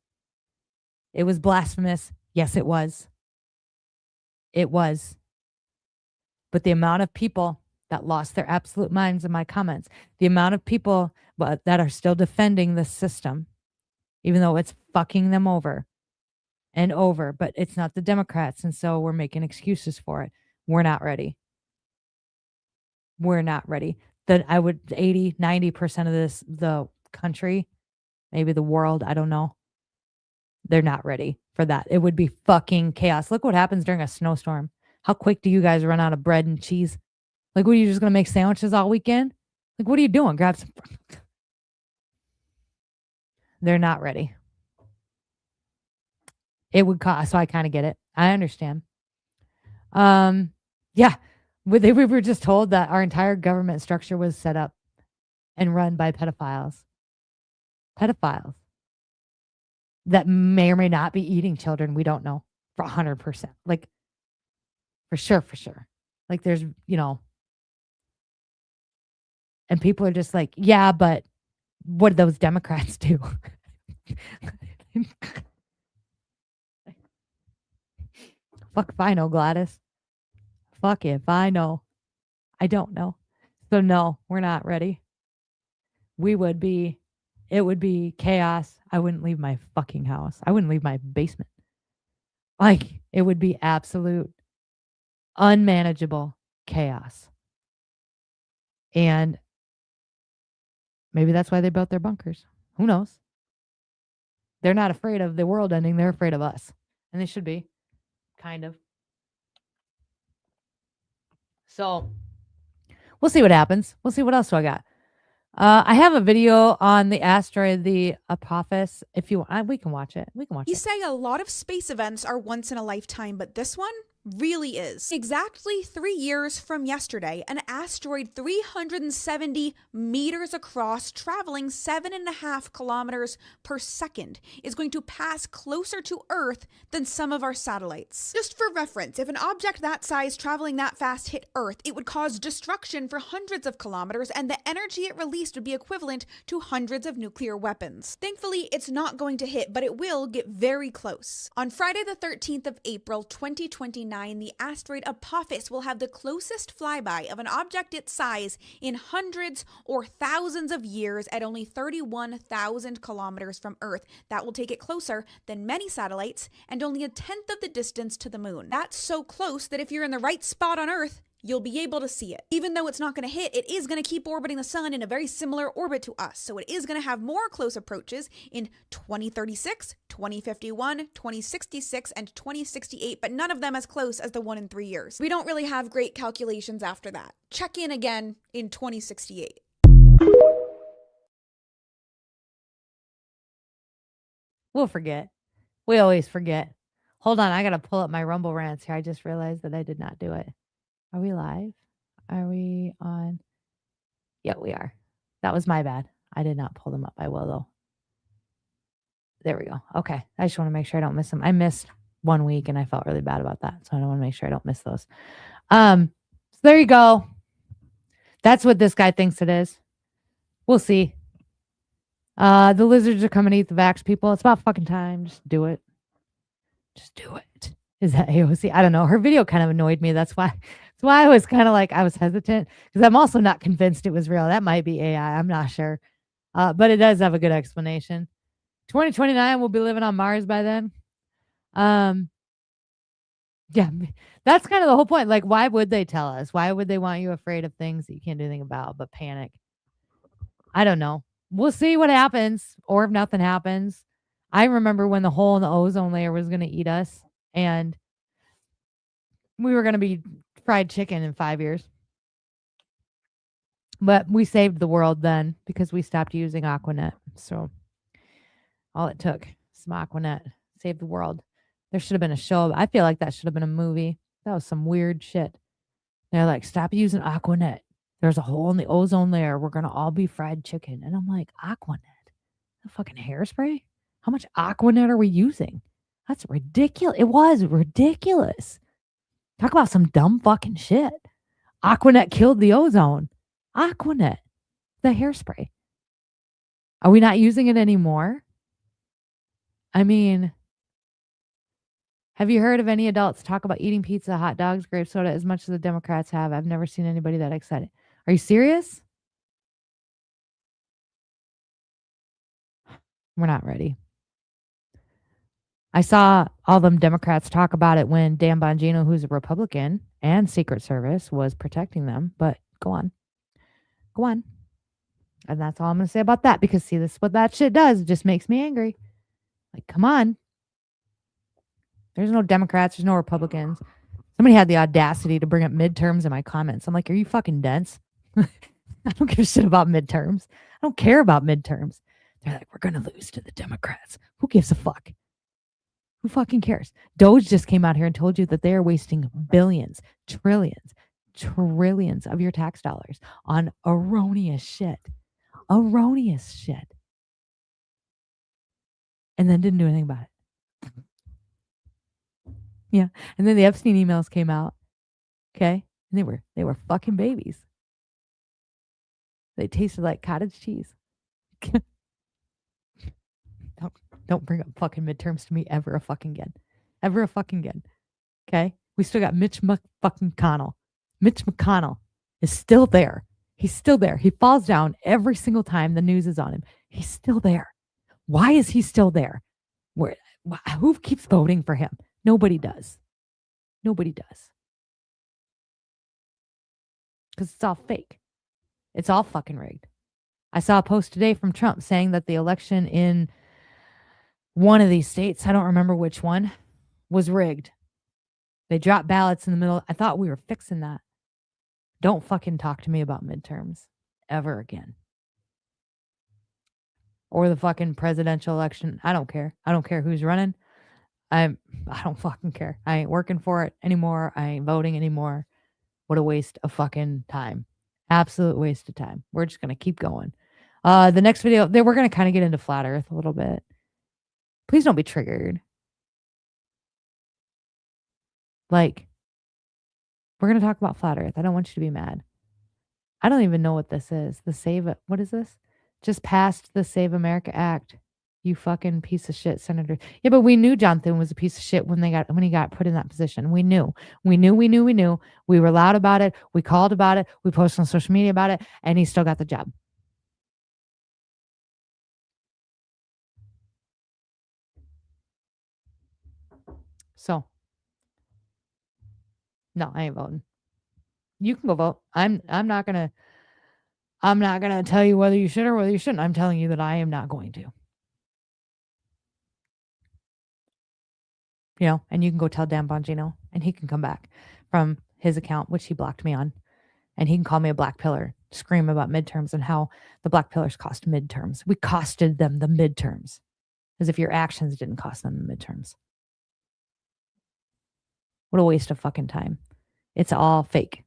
It was blasphemous. Yes, it was. It was. But the amount of people that lost their absolute minds in my comments, the amount of people that are still defending the system, even though it's fucking them over and over, but it's not the Democrats. And so we're making excuses for it. We're not ready. We're not ready. That 80, 90% of the country, maybe the world, I don't know. They're not ready for that. It would be fucking chaos. Look what happens during a snowstorm. How quick do you guys run out of bread and cheese? Like, what, are you just going to make sandwiches all weekend? Like, what are you doing? Grab some. They're not ready. It would cost, so I kind of get it. I understand. Yeah. We were just told that our entire government structure was set up and run by pedophiles. Pedophiles that may or may not be eating children. We don't know for 100%. Like, for sure. Like, there's, and people are just like, yeah, but what do those Democrats do? Fuck if I know, Gladys. Fuck if I know. I don't know. So no, we're not ready. It would be chaos. I wouldn't leave my fucking house. I wouldn't leave my basement. Like, it would be absolute unmanageable chaos. And maybe that's why they built their bunkers. Who knows? They're not afraid of the world ending. They're afraid of us. And they should be. Kind of. So we'll see what happens. We'll see what else do I got. I have a video on the asteroid, the Apophis. If you want, we can watch it. You say a lot of space events are once in a lifetime, but this one really is. Exactly 3 years from yesterday, an asteroid 370 meters across, traveling 7.5 kilometers per second, is going to pass closer to Earth than some of our satellites. Just for reference, if an object that size traveling that fast hit Earth, it would cause destruction for hundreds of kilometers, and the energy it released would be equivalent to hundreds of nuclear weapons. Thankfully, it's not going to hit, but it will get very close. On Friday the 13th of April, 2029, the asteroid Apophis will have the closest flyby of an object its size in hundreds or thousands of years at only 31,000 kilometers from Earth. That will take it closer than many satellites and only a tenth of the distance to the moon. That's so close that if you're in the right spot on Earth, you'll be able to see it. Even though it's not going to hit, it is going to keep orbiting the sun in a very similar orbit to us. So it is going to have more close approaches in 2036, 2051, 2066, and 2068, but none of them as close as the one in 3 years. We don't really have great calculations after that. Check in again in 2068. We'll forget. We always forget. Hold on, I got to pull up my Rumble rants here. I just realized that I did not do it. Are we live? Are we on? Yeah, we are. That was my bad. I did not pull them up. I will, though. There we go. Okay. I just want to make sure I don't miss them. I missed 1 week, and I felt really bad about that. So I want to make sure I don't miss those. So there you go. That's what this guy thinks it is. We'll see. The lizards are coming to eat the vax people. It's about fucking time. Just do it. Just do it. Is that AOC? I don't know. Her video kind of annoyed me. That's why I was kind of like, I was hesitant because I'm also not convinced it was real. That might be AI. I'm not sure. But it does have a good explanation. 2029, we'll be living on Mars by then. Yeah, that's kind of the whole point. Like, why would they tell us? Why would they want you afraid of things that you can't do anything about but panic? I don't know. We'll see what happens or if nothing happens. I remember when the hole in the ozone layer was going to eat us and we were going to be fried chicken in 5 years. But we saved the world then because we stopped using Aquanet. So all it took, some Aquanet, saved the world. There should have been a show. I feel like that should have been a movie. That was some weird shit. They're like, stop using Aquanet. There's a hole in the ozone layer. We're going to all be fried chicken. And I'm like, Aquanet? The fucking hairspray? How much Aquanet are we using? That's ridiculous. It was ridiculous. Talk about some dumb fucking shit. Aquanet killed the ozone. Aquanet, the hairspray. Are we not using it anymore? I mean, have you heard of any adults talk about eating pizza, hot dogs, grape soda as much as the Democrats have? I've never seen anybody that excited. Are you serious? We're not ready. I saw all them Democrats talk about it when Dan Bongino, who's a Republican and Secret Service, was protecting them. But go on. Go on. And that's all I'm going to say about that because, see, this is what that shit does. It just makes me angry. Like, come on. There's no Democrats. There's no Republicans. Somebody had the audacity to bring up midterms in my comments. I'm like, are you fucking dense? I don't give a shit about midterms. I don't care about midterms. They're like, we're going to lose to the Democrats. Who gives a fuck? Who fucking cares? Doge just came out here and told you that they are wasting billions, trillions of your tax dollars on erroneous shit. Erroneous shit. And then didn't do anything about it. Yeah. And then the Epstein emails came out. Okay. And they were fucking babies. They tasted like cottage cheese. Don't bring up fucking midterms to me ever a fucking again. Ever a fucking again. Okay? We still got Mitch McConnell. Mitch McConnell is still there. He's still there. He falls down every single time the news is on him. He's still there. Why is he still there? Who keeps voting for him? Nobody does. Nobody does. Because it's all fake. It's all fucking rigged. I saw a post today from Trump saying that the election in one of these states, I don't remember which one, was rigged. They dropped ballots in the middle. I thought we were fixing that. Don't fucking talk to me about midterms ever again. Or the fucking presidential election. I don't care. I don't care who's running. I don't fucking care. I ain't working for it anymore. I ain't voting anymore. What a waste of fucking time. Absolute waste of time. We're just going to keep going. The next video, we're going to kind of get into flat earth a little bit. Please don't be triggered. Like, we're going to talk about flat earth. I don't want you to be mad. I don't even know what this is. What is this? Just passed the Save America Act. You fucking piece of shit, Senator. Yeah, but we knew John Thune was a piece of shit when he got put in that position. We knew. We were loud about it. We called about it. We posted on social media about it, and he still got the job. So, no, I ain't voting. You can go vote. I'm not gonna tell you whether you should or whether you shouldn't. I'm telling you that I am not going to. You know, and you can go tell Dan Bongino, and he can come back from his account, which he blocked me on, and he can call me a black pillar, scream about midterms and how the black pillars cost midterms. We costed them the midterms, as if your actions didn't cost them the midterms. What a waste of fucking time. It's all fake.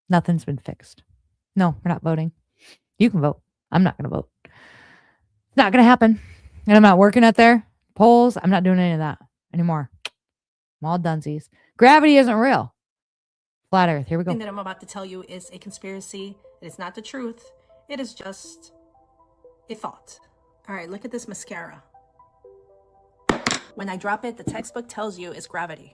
Nothing's been fixed. No, we're not voting. You can vote. I'm not going to vote. It's not going to happen. And I'm not working at their polls. I'm not doing any of that anymore. I'm all dunsies. Gravity isn't real. Flat Earth. Here we go. The thing that I'm about to tell you is a conspiracy. It is not the truth. It is just a thought. All right, look at this mascara. When I drop it, the textbook tells you it's gravity.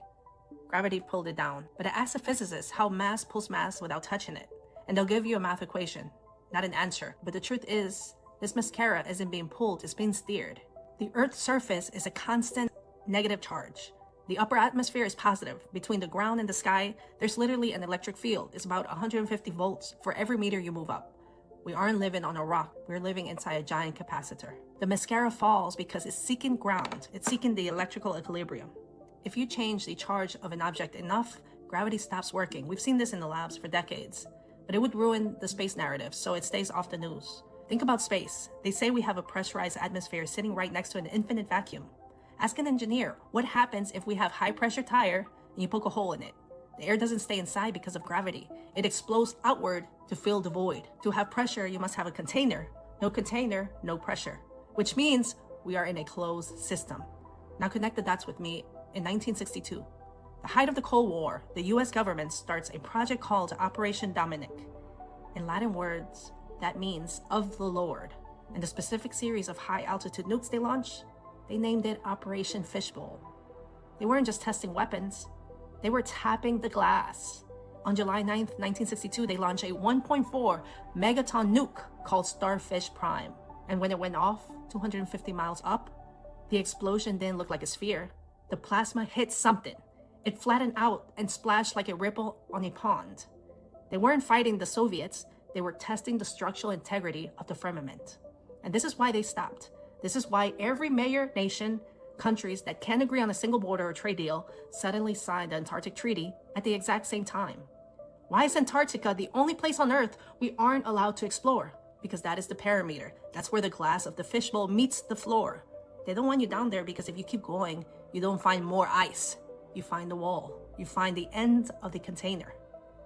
Gravity pulled it down. But I asked a physicist how mass pulls mass without touching it. And they'll give you a math equation, not an answer. But the truth is, this mascara isn't being pulled, it's being steered. The Earth's surface is a constant negative charge. The upper atmosphere is positive. Between the ground and the sky, there's literally an electric field. It's about 150 volts for every meter you move up. We aren't living on a rock. We're living inside a giant capacitor. The mascara falls because it's seeking ground. It's seeking the electrical equilibrium. If you change the charge of an object enough, gravity stops working. We've seen this in the labs for decades. But it would ruin the space narrative, so it stays off the news. Think about space. They say we have a pressurized atmosphere sitting right next to an infinite vacuum. Ask an engineer, what happens if we have high-pressure tire and you poke a hole in it? The air doesn't stay inside because of gravity. It explodes outward to fill the void. To have pressure, you must have a container. No container, no pressure. Which means we are in a closed system. Now connect the dots with me. In 1962, the height of the Cold War, the US government starts a project called Operation Dominic. In Latin words, that means of the Lord. And the specific series of high-altitude nukes they launched, they named it Operation Fishbowl. They weren't just testing weapons, they were tapping the glass. On July 9th, 1962, they launched a 1.4 megaton nuke called Starfish Prime. And when it went off 250 miles up, the explosion didn't look like a sphere. The plasma hit something. It flattened out and splashed like a ripple on a pond. They weren't fighting the Soviets, they were testing the structural integrity of the firmament. And this is why they stopped. This is why every major nation Countries that can't agree on a single border or trade deal suddenly signed the Antarctic Treaty at the exact same time. Why is Antarctica the only place on Earth we aren't allowed to explore? Because that is the parameter. That's where the glass of the fishbowl meets the floor. They don't want you down there because if you keep going, you don't find more ice. You find the wall. You find the end of the container.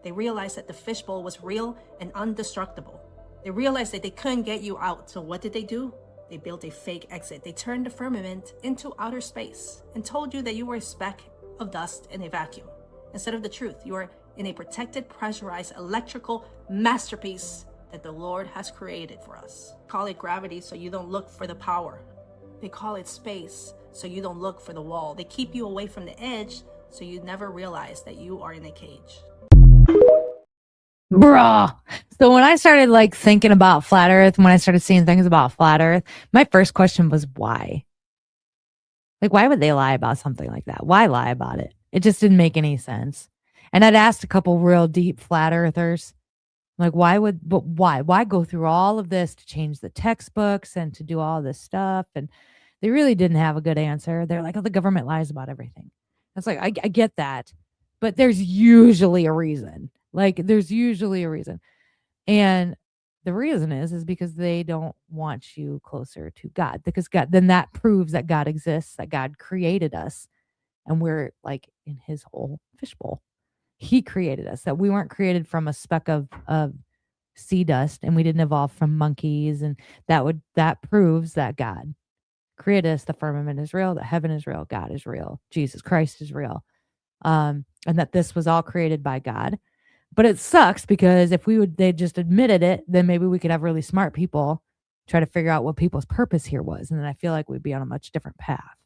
They realized that the fishbowl was real and indestructible. They realized that they couldn't get you out. So what did they do? They built a fake exit. They turned the firmament into outer space and told you that you were a speck of dust in a vacuum. Instead of the truth, you are in a protected, pressurized, electrical masterpiece that the Lord has created for us. Call it gravity so you don't look for the power. They call it space so you don't look for the wall. They keep you away from the edge so you never realize that you are in a cage. Bruh. So when I started like thinking about flat earth, when I started seeing things about flat earth, my first question was why? Like, why would they lie about something like that? Why lie about it? It just didn't make any sense. And I'd asked a couple real deep flat earthers, like, why go through all of this to change the textbooks and to do all this stuff? And they really didn't have a good answer. They're like, oh, the government lies about everything. It's like, I get that, but there's usually a reason. There's usually a reason. And the reason is because they don't want you closer to God, because then that proves that God exists, that God created us, and we're like in his whole fishbowl. He created us, that we weren't created from a speck of sea dust, and we didn't evolve from monkeys. And that proves that God created us. The firmament is real, that heaven is real, God is real, Jesus Christ is real. And that this was all created by God. But it sucks because if they just admitted it, then maybe we could have really smart people try to figure out what people's purpose here was. And then I feel like we'd be on a much different path.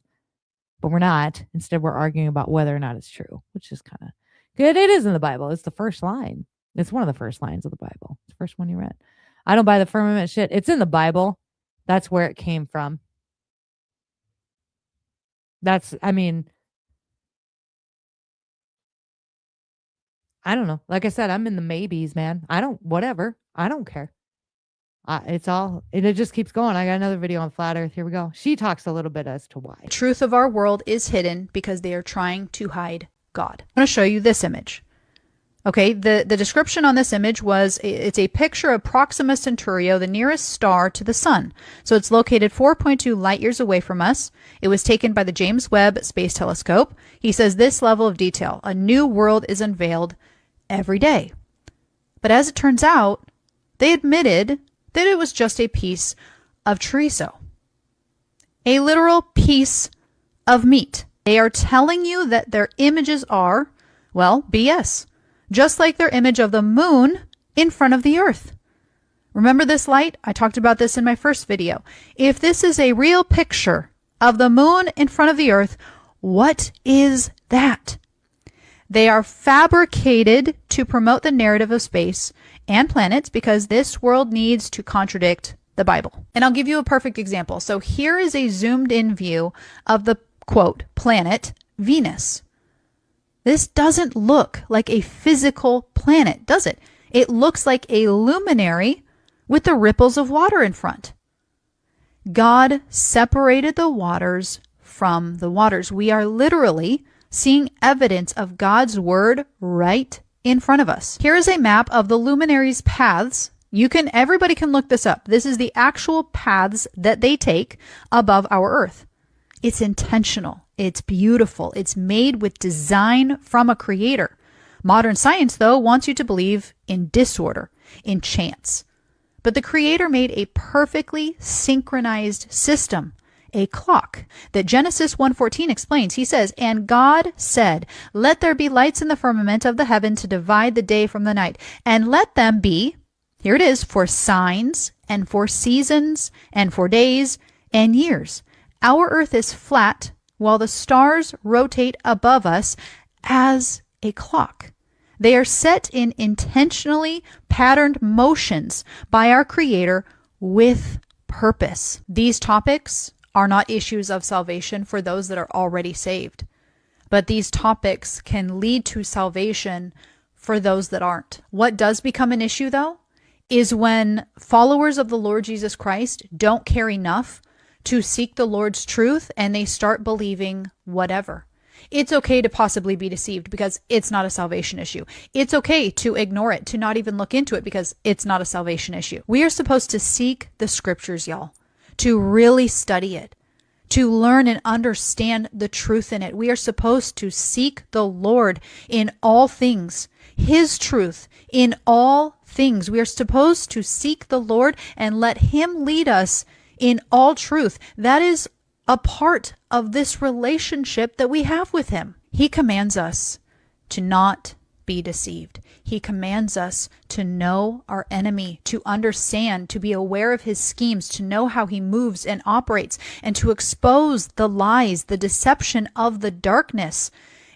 But we're not. Instead, we're arguing about whether or not it's true, which is kind of good. It is in the Bible. It's the first line. It's one of the first lines of the Bible. It's the first one you read. I don't buy the firmament shit. It's in the Bible. That's where it came from. I don't know. Like I said, I'm in the maybes, man. I don't care. It just keeps going. I got another video on flat earth. Here we go. She talks a little bit as to why. The truth of our world is hidden because they are trying to hide God. I'm going to show you this image. Okay, the description on this image was, it's a picture of Proxima Centauri, the nearest star to the sun. So it's located 4.2 light years away from us. It was taken by the James Webb Space Telescope. He says this level of detail, a new world is unveiled every day. But as it turns out, they admitted that it was just a piece of chorizo. A literal piece of meat. They are telling you that their images are, well, BS. Just like their image of the moon in front of the earth. Remember this light? I talked about this in my first video. If this is a real picture of the moon in front of the earth, what is that? They are fabricated to promote the narrative of space and planets because this world needs to contradict the Bible. And I'll give you a perfect example. So here is a zoomed in view of the, quote, planet Venus. This doesn't look like a physical planet, does it? It looks like a luminary with the ripples of water in front. God separated the waters from the waters. We are literally seeing evidence of God's word right in front of us. Here is a map of the luminaries' paths. Everybody can look this up. This is the actual paths that they take above our earth. It's intentional. It's beautiful. It's made with design from a creator. Modern science, though, wants you to believe in disorder, in chance. But the creator made a perfectly synchronized system, a clock, that Genesis 1:14 explains. He says, "And God said, let there be lights in the firmament of the heaven to divide the day from the night, and let them be," here it is, "for signs and for seasons and for days and years." Our earth is flat while the stars rotate above us as a clock. They are set in intentionally patterned motions by our Creator with purpose. These topics are not issues of salvation for those that are already saved, but these topics can lead to salvation for those that aren't. What does become an issue, though, is when followers of the Lord Jesus Christ don't care enough to seek the Lord's truth and they start believing whatever. It's okay to possibly be deceived because it's not a salvation issue. It's okay to ignore it, to not even look into it because it's not a salvation issue. We are supposed to seek the scriptures, y'all, to really study it, to learn and understand the truth in it. We are supposed to seek the Lord in all things, his truth in all things. We are supposed to seek the Lord and let him lead us in all truth. That is a part of this relationship that we have with him. He commands us to not be deceived. He commands us to know our enemy, to understand, to be aware of his schemes, to know how he moves and operates, and to expose the lies, the deception of the darkness.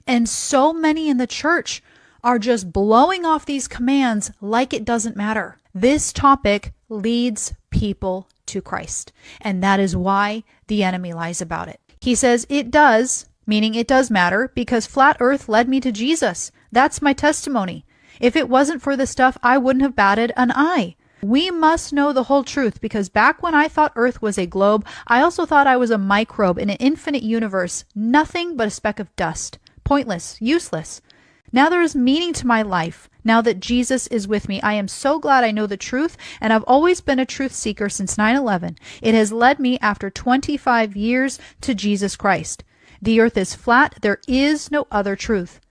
And so many in the church are just blowing off these commands like it doesn't matter. This topic leads people to Christ, and that is why the enemy lies about it. He says it does, meaning it does matter, because flat earth led me to Jesus. That's my testimony. If it wasn't for this stuff, I wouldn't have batted an eye. We must know the whole truth, because back when I thought earth was a globe, I also thought I was a microbe in an infinite universe, nothing but a speck of dust, pointless, useless. Now there is meaning to my life. Now that Jesus is with me, I am so glad I know the truth, and I've always been a truth seeker since 9/11. It has led me after 25 years to Jesus Christ. The earth is flat. There is no other truth.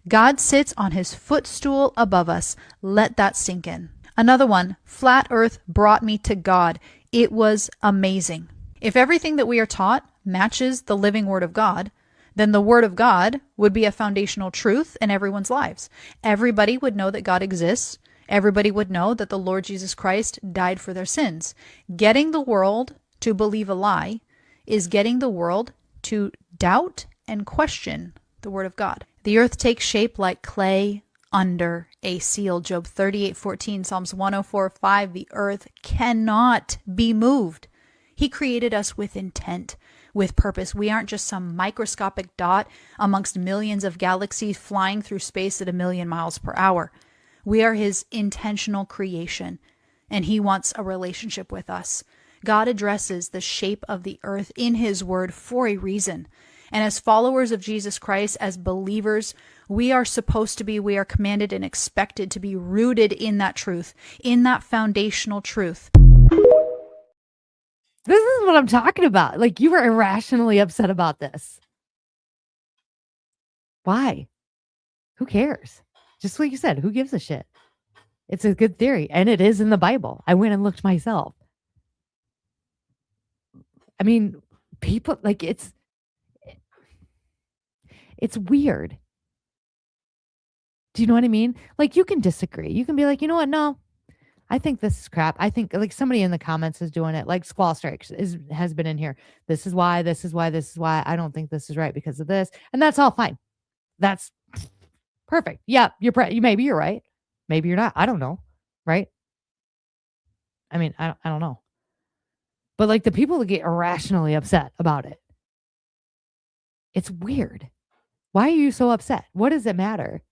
God sits on his footstool above us. Let that sink in. Another one, flat earth brought me to God. It was amazing. If everything that we are taught matches the living word of God, then the word of God would be a foundational truth in everyone's lives. Everybody would know that God exists. Everybody would know that the Lord Jesus Christ died for their sins. Getting the world to believe a lie is getting the world to doubt and question the word of God. The earth takes shape like clay under a seal. Job 38:14, Psalms 104:5. The earth cannot be moved. He created us with intent, with purpose. We aren't just some microscopic dot amongst millions of galaxies flying through space at 1,000,000 miles per hour. We are his intentional creation, and he wants a relationship with us. God addresses the shape of the earth in his word for a reason. And as followers of Jesus Christ, as believers, we are commanded and expected to be rooted in that truth, in that foundational truth. This is what I'm talking about. Like, you were irrationally upset about this. Why? Who cares? Just like you said, who gives a shit? It's a good theory, and it is in the Bible. I went and looked myself. I mean, people, like, it's weird. Do you know what I mean? Like, you can disagree. You can be like, you know what? No, I think this is crap. I think, like, somebody in the comments is doing it. Like, Squall Strikes has been in here. This is why. I don't think this is right because of this. And that's all fine. That's perfect. Yeah, maybe you're right. Maybe you're not. I don't know. Right? I mean, I don't know. But, like, the people that get irrationally upset about it, it's weird. Why are you so upset? What does it matter?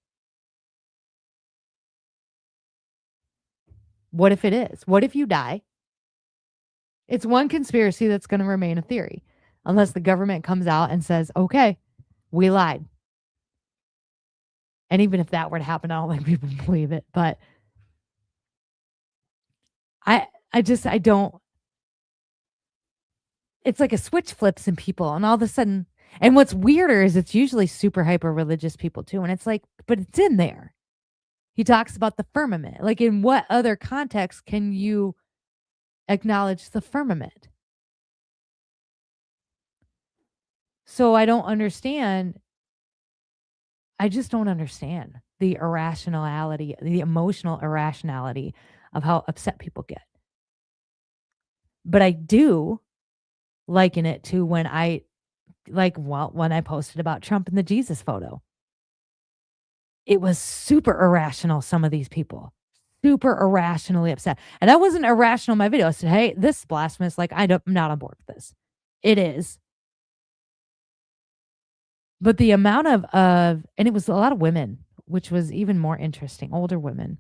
What if it is? What if you die? It's one conspiracy that's going to remain a theory unless the government comes out and says, okay, we lied. And even if that were to happen, I don't think people believe it. But I don't. It's like a switch flips in people, and all of a sudden, and what's weirder is it's usually super hyper religious people too. And it's like, but it's in there. He talks about the firmament. Like, in what other context can you acknowledge the firmament? So I don't understand. I just don't understand the irrationality, the emotional irrationality of how upset people get. But I do liken it to when I posted about Trump and the Jesus photo. It was super irrational, some of these people. Super irrationally upset. And I wasn't irrational in my video. I said, hey, this is blasphemous. Like, I'm not on board with this. It is. But the amount of and it was a lot of women, which was even more interesting, older women,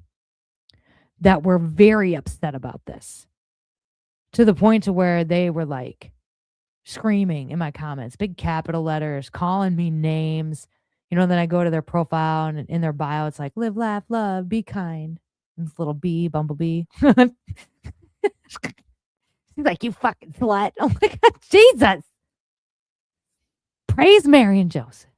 that were very upset about this. To the point to where they were like, screaming in my comments, big capital letters, calling me names. And then I go to their profile and in their bio, it's like, live, laugh, love, be kind. And this little bee, bumblebee. She's like, you fucking slut. Oh my God, Jesus. Praise Mary and Joseph.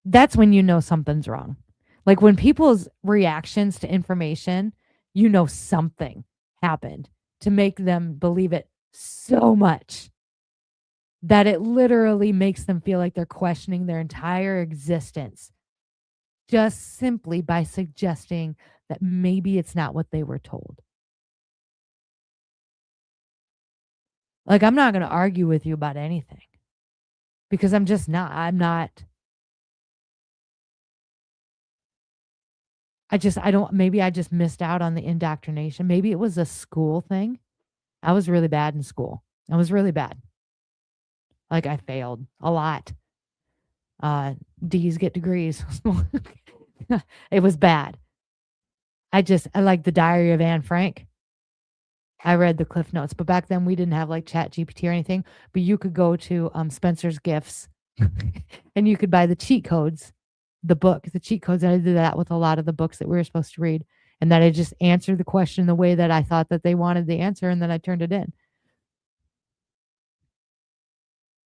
That's when you know something's wrong. Like when people's reactions to information, something happened to make them believe it so much that it literally makes them feel like they're questioning their entire existence just simply by suggesting that maybe it's not what they were told. Like, I'm not going to argue with you about anything because I'm just not. Maybe I just missed out on the indoctrination. Maybe it was a school thing. I was really bad in school. I was really bad. Like I failed a lot. D's get degrees. It was bad. I like the Diary of Anne Frank. I read the Cliff Notes, but back then we didn't have like Chat GPT or anything, but you could go to Spencer's Gifts and you could buy the cheat codes, the cheat codes. And I did that with a lot of the books that we were supposed to read. And that I just answered the question the way that I thought that they wanted the answer. And then I turned it in.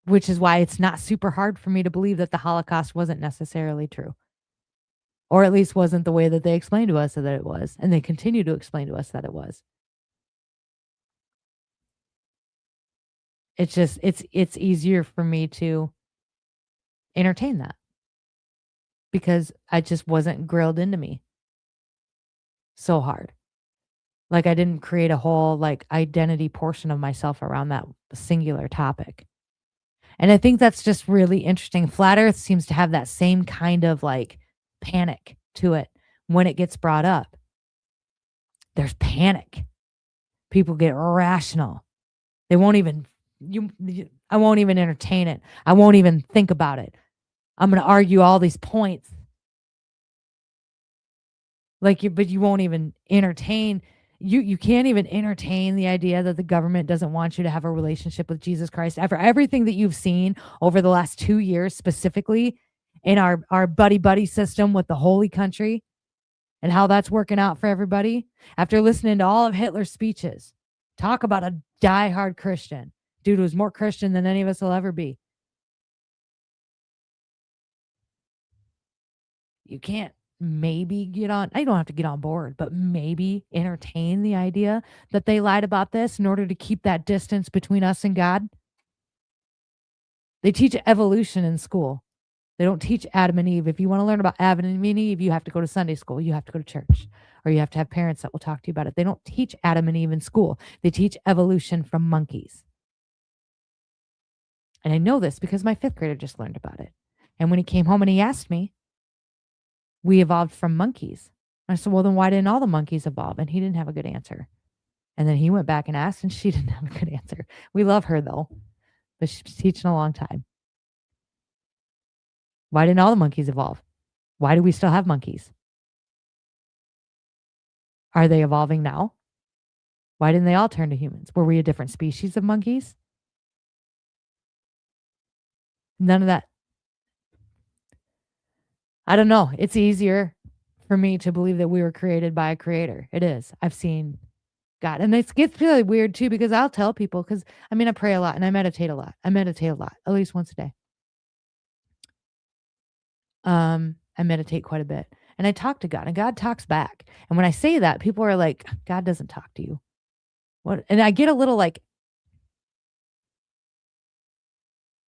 Which is why it's not super hard for me to believe that the Holocaust wasn't necessarily true. Or at least wasn't the way that they explained to us that it was. And they continue to explain to us that it was. It's just, it's easier for me to entertain that. Because I just wasn't grilled into me so hard. Like I didn't create a whole like identity portion of myself around that singular topic. And I think that's just really interesting. Flat Earth seems to have that same kind of like panic to it when it gets brought up. There's panic. People get irrational. They won't even, I won't even entertain it. I won't even think about it. I'm going to argue all these points. But you won't even entertain. You can't even entertain the idea that the government doesn't want you to have a relationship with Jesus Christ. After everything that you've seen over the last 2 years, specifically in our buddy system with the holy country and how that's working out for everybody. After listening to all of Hitler's speeches, talk about a diehard Christian. Dude was more Christian than any of us will ever be. You can't maybe get on, I don't have to get on board, but maybe entertain the idea that they lied about this in order to keep that distance between us and God. They teach evolution in school. They don't teach Adam and Eve. If you want to learn about Adam and Eve, you have to go to Sunday school. You have to go to church, or you have to have parents that will talk to you about it. They don't teach Adam and Eve in school. They teach evolution from monkeys. And I know this because my 5th grader just learned about it. And when he came home and he asked me, we evolved from monkeys. I said, well, then why didn't all the monkeys evolve? And he didn't have a good answer. And then he went back and asked, and she didn't have a good answer. We love her, though, but she's teaching a long time. Why didn't all the monkeys evolve? Why do we still have monkeys? Are they evolving now? Why didn't they all turn to humans? Were we a different species of monkeys? None of that. I don't know. It's easier for me to believe that we were created by a creator. It is. I've seen God. And it gets really weird too, because I'll tell people, because I pray a lot and I meditate a lot. At least once a day. I meditate quite a bit and I talk to God and God talks back. And when I say that, people are like, God doesn't talk to you. What? And I get a little like,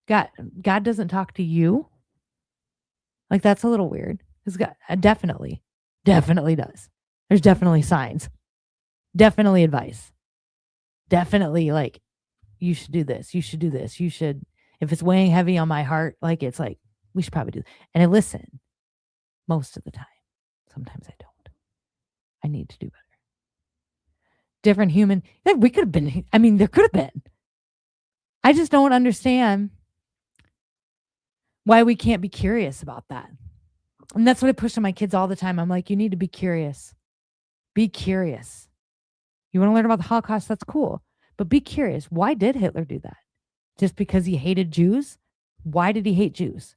God doesn't talk to you. Like, that's a little weird. Because God definitely does. There's definitely signs. Definitely advice. Definitely, like, you should do this. You should do this. You should, if it's weighing heavy on my heart, like, it's like, we should probably do. And I listen most of the time. Sometimes I don't. I need to do better. Different human. We could have been, there could have been. I just don't understand why we can't be curious about that. And that's what I push on my kids all the time. I'm like, you need to be curious. Be curious. You want to learn about the Holocaust? That's cool. But be curious. Why did Hitler do that? Just because he hated Jews? Why did he hate Jews?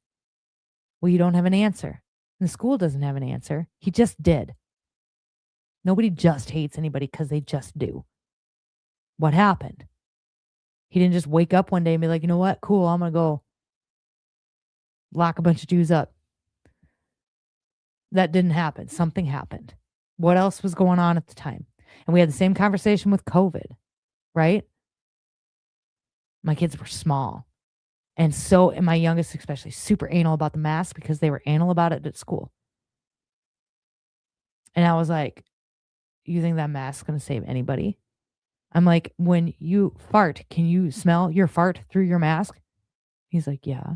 Well, you don't have an answer. And the school doesn't have an answer. He just did. Nobody just hates anybody because they just do. What happened? He didn't just wake up one day and be like, you know what? Cool, I'm going to go lock a bunch of Jews up. That didn't happen. Something happened. What else was going on at the time? And we had the same conversation with COVID, right? My kids were small. And my youngest especially, super anal about the mask because they were anal about it at school. And I was like, you think that mask's going to save anybody? I'm like, when you fart, can you smell your fart through your mask? He's like, yeah.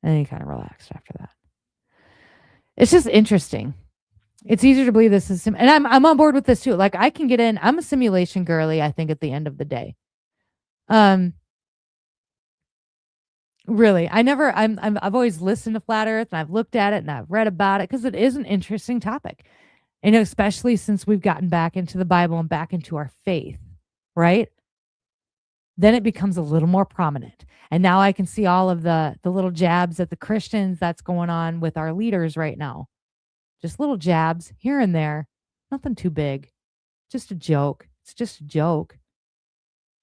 And he kind of relaxed after that. It's just interesting. It's easier to believe this is, and I'm on board with this too. Like I can get in. I'm a simulation girly. I think at the end of the day, really, I've always listened to Flat Earth and I've looked at it and I've read about it because it is an interesting topic, and especially since we've gotten back into the Bible and back into our faith, right? Then it becomes a little more prominent. And now I can see all of the little jabs at the Christians that's going on with our leaders right now. Just little jabs here and there. Nothing too big. Just a joke. It's just a joke.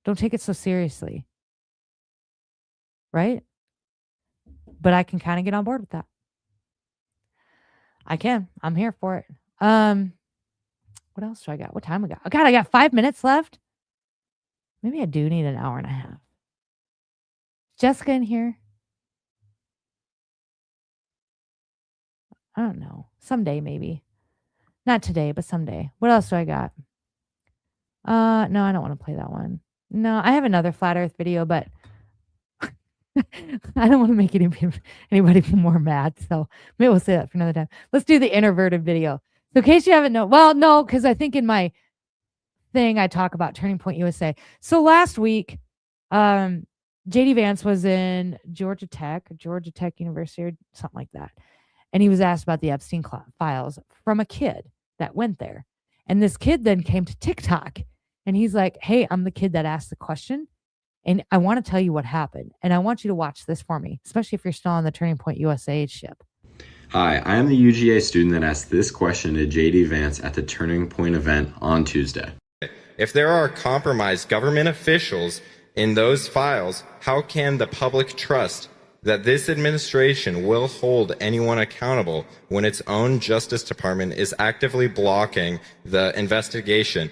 Don't take it so seriously. Right? But I can kind of get on board with that. I can. I'm here for it. What else do I got? What time we got? Oh, God, I got 5 minutes left. Maybe I do need an hour and a half. Jessica in here? I don't know. Someday, maybe. Not today, but someday. What else do I got? No, I don't want to play that one. No, I have another Flat Earth video, but I don't want to make anybody more mad. So maybe we'll say that for another time. Let's do the introverted video. So in case you haven't known, well, no, because I think in my thing I talk about Turning Point USA. So last week, JD Vance was in Georgia Tech University or something like that. And he was asked about the Epstein files from a kid that went there. And this kid then came to TikTok and he's like, hey, I'm the kid that asked the question. And I want to tell you what happened. And I want you to watch this for me, especially if you're still on the Turning Point USA ship. Hi, I am the UGA student that asked this question to JD Vance at the Turning Point event on Tuesday. If there are compromised government officials in those files, how can the public trust that this administration will hold anyone accountable when its own Justice Department is actively blocking the investigation?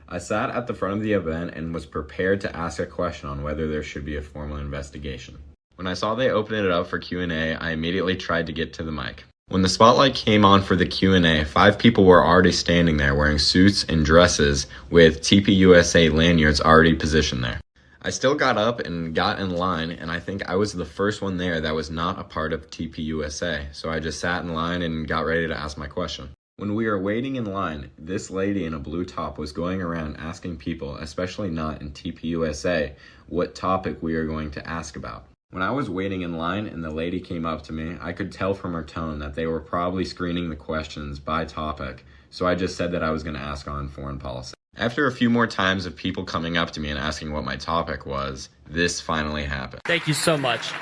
I sat at the front of the event and was prepared to ask a question on whether there should be a formal investigation. When I saw they opened it up for Q&A, I immediately tried to get to the mic. When the spotlight came on for the Q&A, 5 people were already standing there wearing suits and dresses with TPUSA lanyards already positioned there. I still got up and got in line, and I think I was the first one there that was not a part of TPUSA, so I just sat in line and got ready to ask my question. When we were waiting in line, this lady in a blue top was going around asking people, especially not in TPUSA, what topic we are going to ask about. When I was waiting in line and the lady came up to me, I could tell from her tone that they were probably screening the questions by topic, so I just said that I was going to ask on foreign policy. After a few more times of people coming up to me and asking what my topic was, this finally happened. Thank you so much.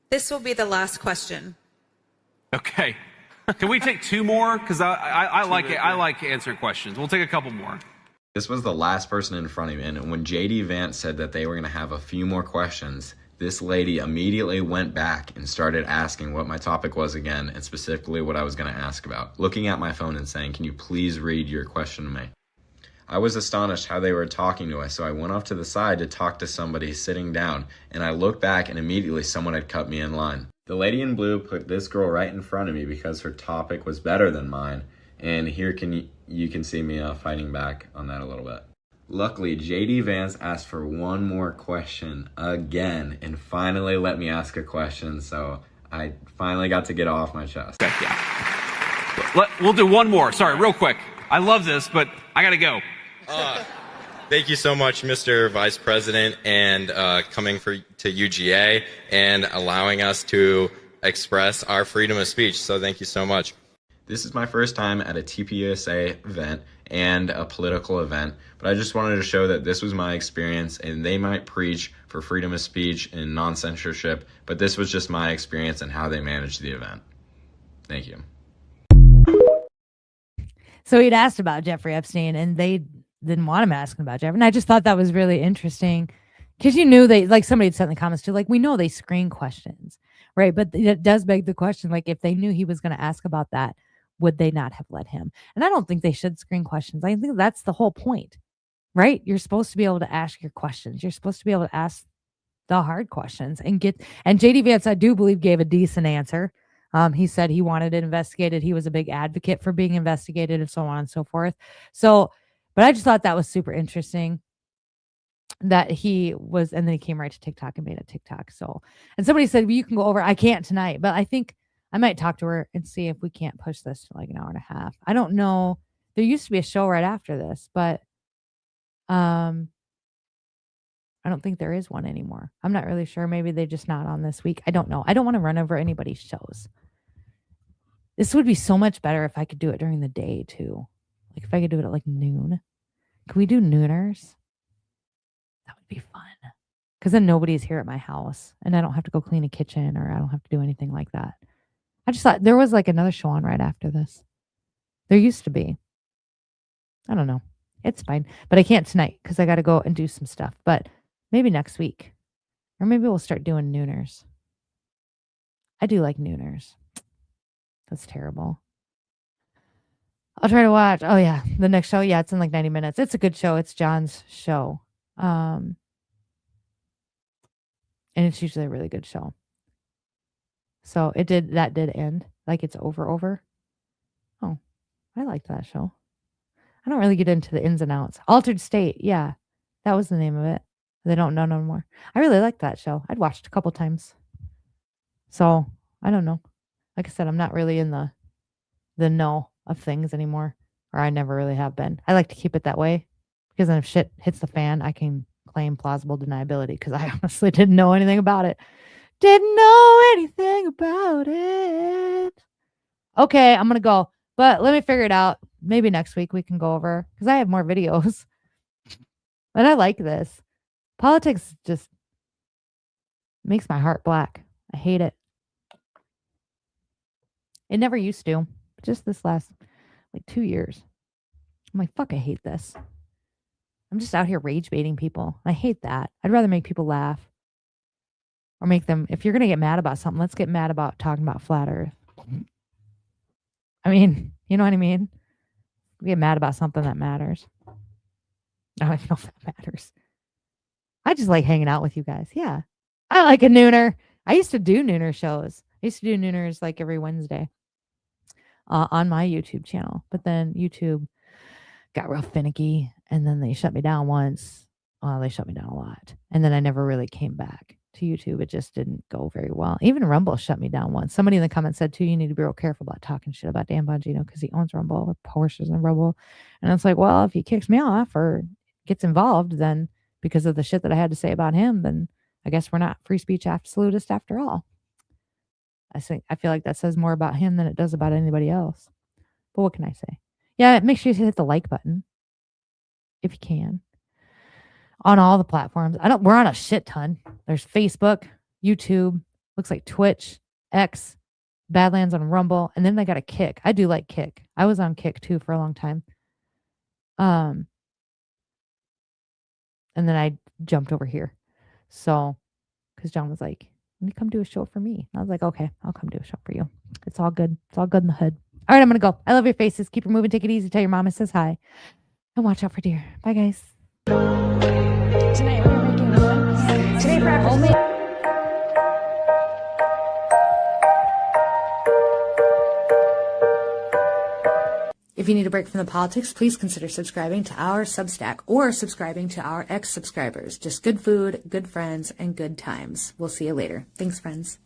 This will be the last question. Okay. Can we take 2 more? Because I like answering questions. We'll take a couple more. This was the last person in front of me, and when JD Vance said that they were going to have a few more questions, this lady immediately went back and started asking what my topic was again, and specifically what I was going to ask about, looking at my phone and saying, can you please read your question to me? I was astonished how they were talking to us, so I went off to the side to talk to somebody sitting down, and I looked back and immediately someone had cut me in line. The lady in blue put this girl right in front of me because her topic was better than mine, and here you can see me fighting back on that a little bit. Luckily, JD Vance asked for one more question again and finally let me ask a question, so I finally got to get off my chest. Yeah. We'll do one more. Sorry, real quick. I love this, but I gotta go. Thank you so much, Mr. Vice President, and coming to UGA and allowing us to express our freedom of speech. So thank you so much. This is my first time at a TPUSA event and a political event, but I just wanted to show that this was my experience, and they might preach for freedom of speech and non-censorship, but this was just my experience and how they managed the event. Thank you. So he'd asked about Jeffrey Epstein, and they didn't want him asking about Jeffrey. And I just thought that was really interesting, because you knew they, like somebody had said in the comments too, like, we know they screen questions, right? But it does beg the question, like, if they knew he was going to ask about that, would they not have let him? And I don't think they should screen questions. I think that's the whole point, right? You're supposed to be able to ask your questions. You're supposed to be able to ask the hard questions and JD Vance, I do believe, gave a decent answer. He said he wanted it investigated. He was a big advocate for being investigated and so on and so forth. So, but I just thought that was super interesting that he was, and then he came right to TikTok and made a TikTok. So, and somebody said, well, you can go over. I can't tonight, but I think I might talk to her and see if we can't push this to like an hour and a half. I don't know. There used to be a show right after this, but I don't think there is one anymore. I'm not really sure. Maybe they're just not on this week. I don't know. I don't want to run over anybody's shows. This would be so much better if I could do it during the day too. Like if I could do it at like noon. Can we do nooners? That would be fun. Because then nobody's here at my house and I don't have to go clean a kitchen or I don't have to do anything like that. I just thought there was like another show on right after this. There used to be. I don't know. It's fine. But I can't tonight because I got to go and do some stuff. But maybe next week. Or maybe we'll start doing nooners. I do like nooners. That's terrible. I'll try to watch. Oh, yeah. The next show. Yeah, it's in like 90 minutes. It's a good show. It's John's show. And it's usually a really good show. So that did end. Like it's over. Oh, I liked that show. I don't really get into the ins and outs. Altered State. Yeah, that was the name of it. They don't know no more. I really liked that show. I'd watched a couple times. So I don't know. Like I said, I'm not really in the know of things anymore, or I never really have been. I like to keep it that way because then if shit hits the fan, I can claim plausible deniability because I honestly didn't know anything about it. Didn't know anything about it. Okay, I'm going to go. But let me figure it out. Maybe next week we can go over because I have more videos. And I like this. Politics just makes my heart black. I hate it. It never used to. Just this last like 2 years. I'm like, fuck, I hate this. I'm just out here rage baiting people. I hate that. I'd rather make people laugh. Or make them, if you're going to get mad about something, let's get mad about talking about flat earth. I mean, you know what I mean? We get mad about something that matters. I don't know if that matters. I just like hanging out with you guys. Yeah. I like a nooner. I used to do nooner shows. I used to do nooners like every Wednesday on my YouTube channel. But then YouTube got real finicky. And then they shut me down once. Well, they shut me down a lot. And then I never really came back to YouTube. It just didn't go very well. Even Rumble shut me down once. Somebody in the comments said, too, you need to be real careful about talking shit about Dan Bongino because he owns Rumble or Porsches and Rumble. And it's like, well, if he kicks me off or gets involved, then because of the shit that I had to say about him, then I guess we're not free speech absolutist after all. I feel like that says more about him than it does about anybody else. But what can I say? Yeah, make sure you hit the like button if you can. On all the platforms. We're on a shit ton. There's Facebook, YouTube, looks like Twitch, X, Badlands on Rumble, and then they got a Kick. I do like Kick. I was on Kick too for a long time. And then I jumped over here. So, because John was like, "Can you come do a show for me?" And I was like, "Okay, I'll come do a show for you. It's all good. It's all good in the hood." All right, I'm gonna go. I love your faces. Keep it moving. Take it easy. Tell your mama says hi, and watch out for deer. Bye, guys. Tonight we're making one. Today for only. If you need a break from the politics, please consider subscribing to our Substack or subscribing to our ex-subscribers. Just good food, good friends, and good times. We'll see you later. Thanks, friends.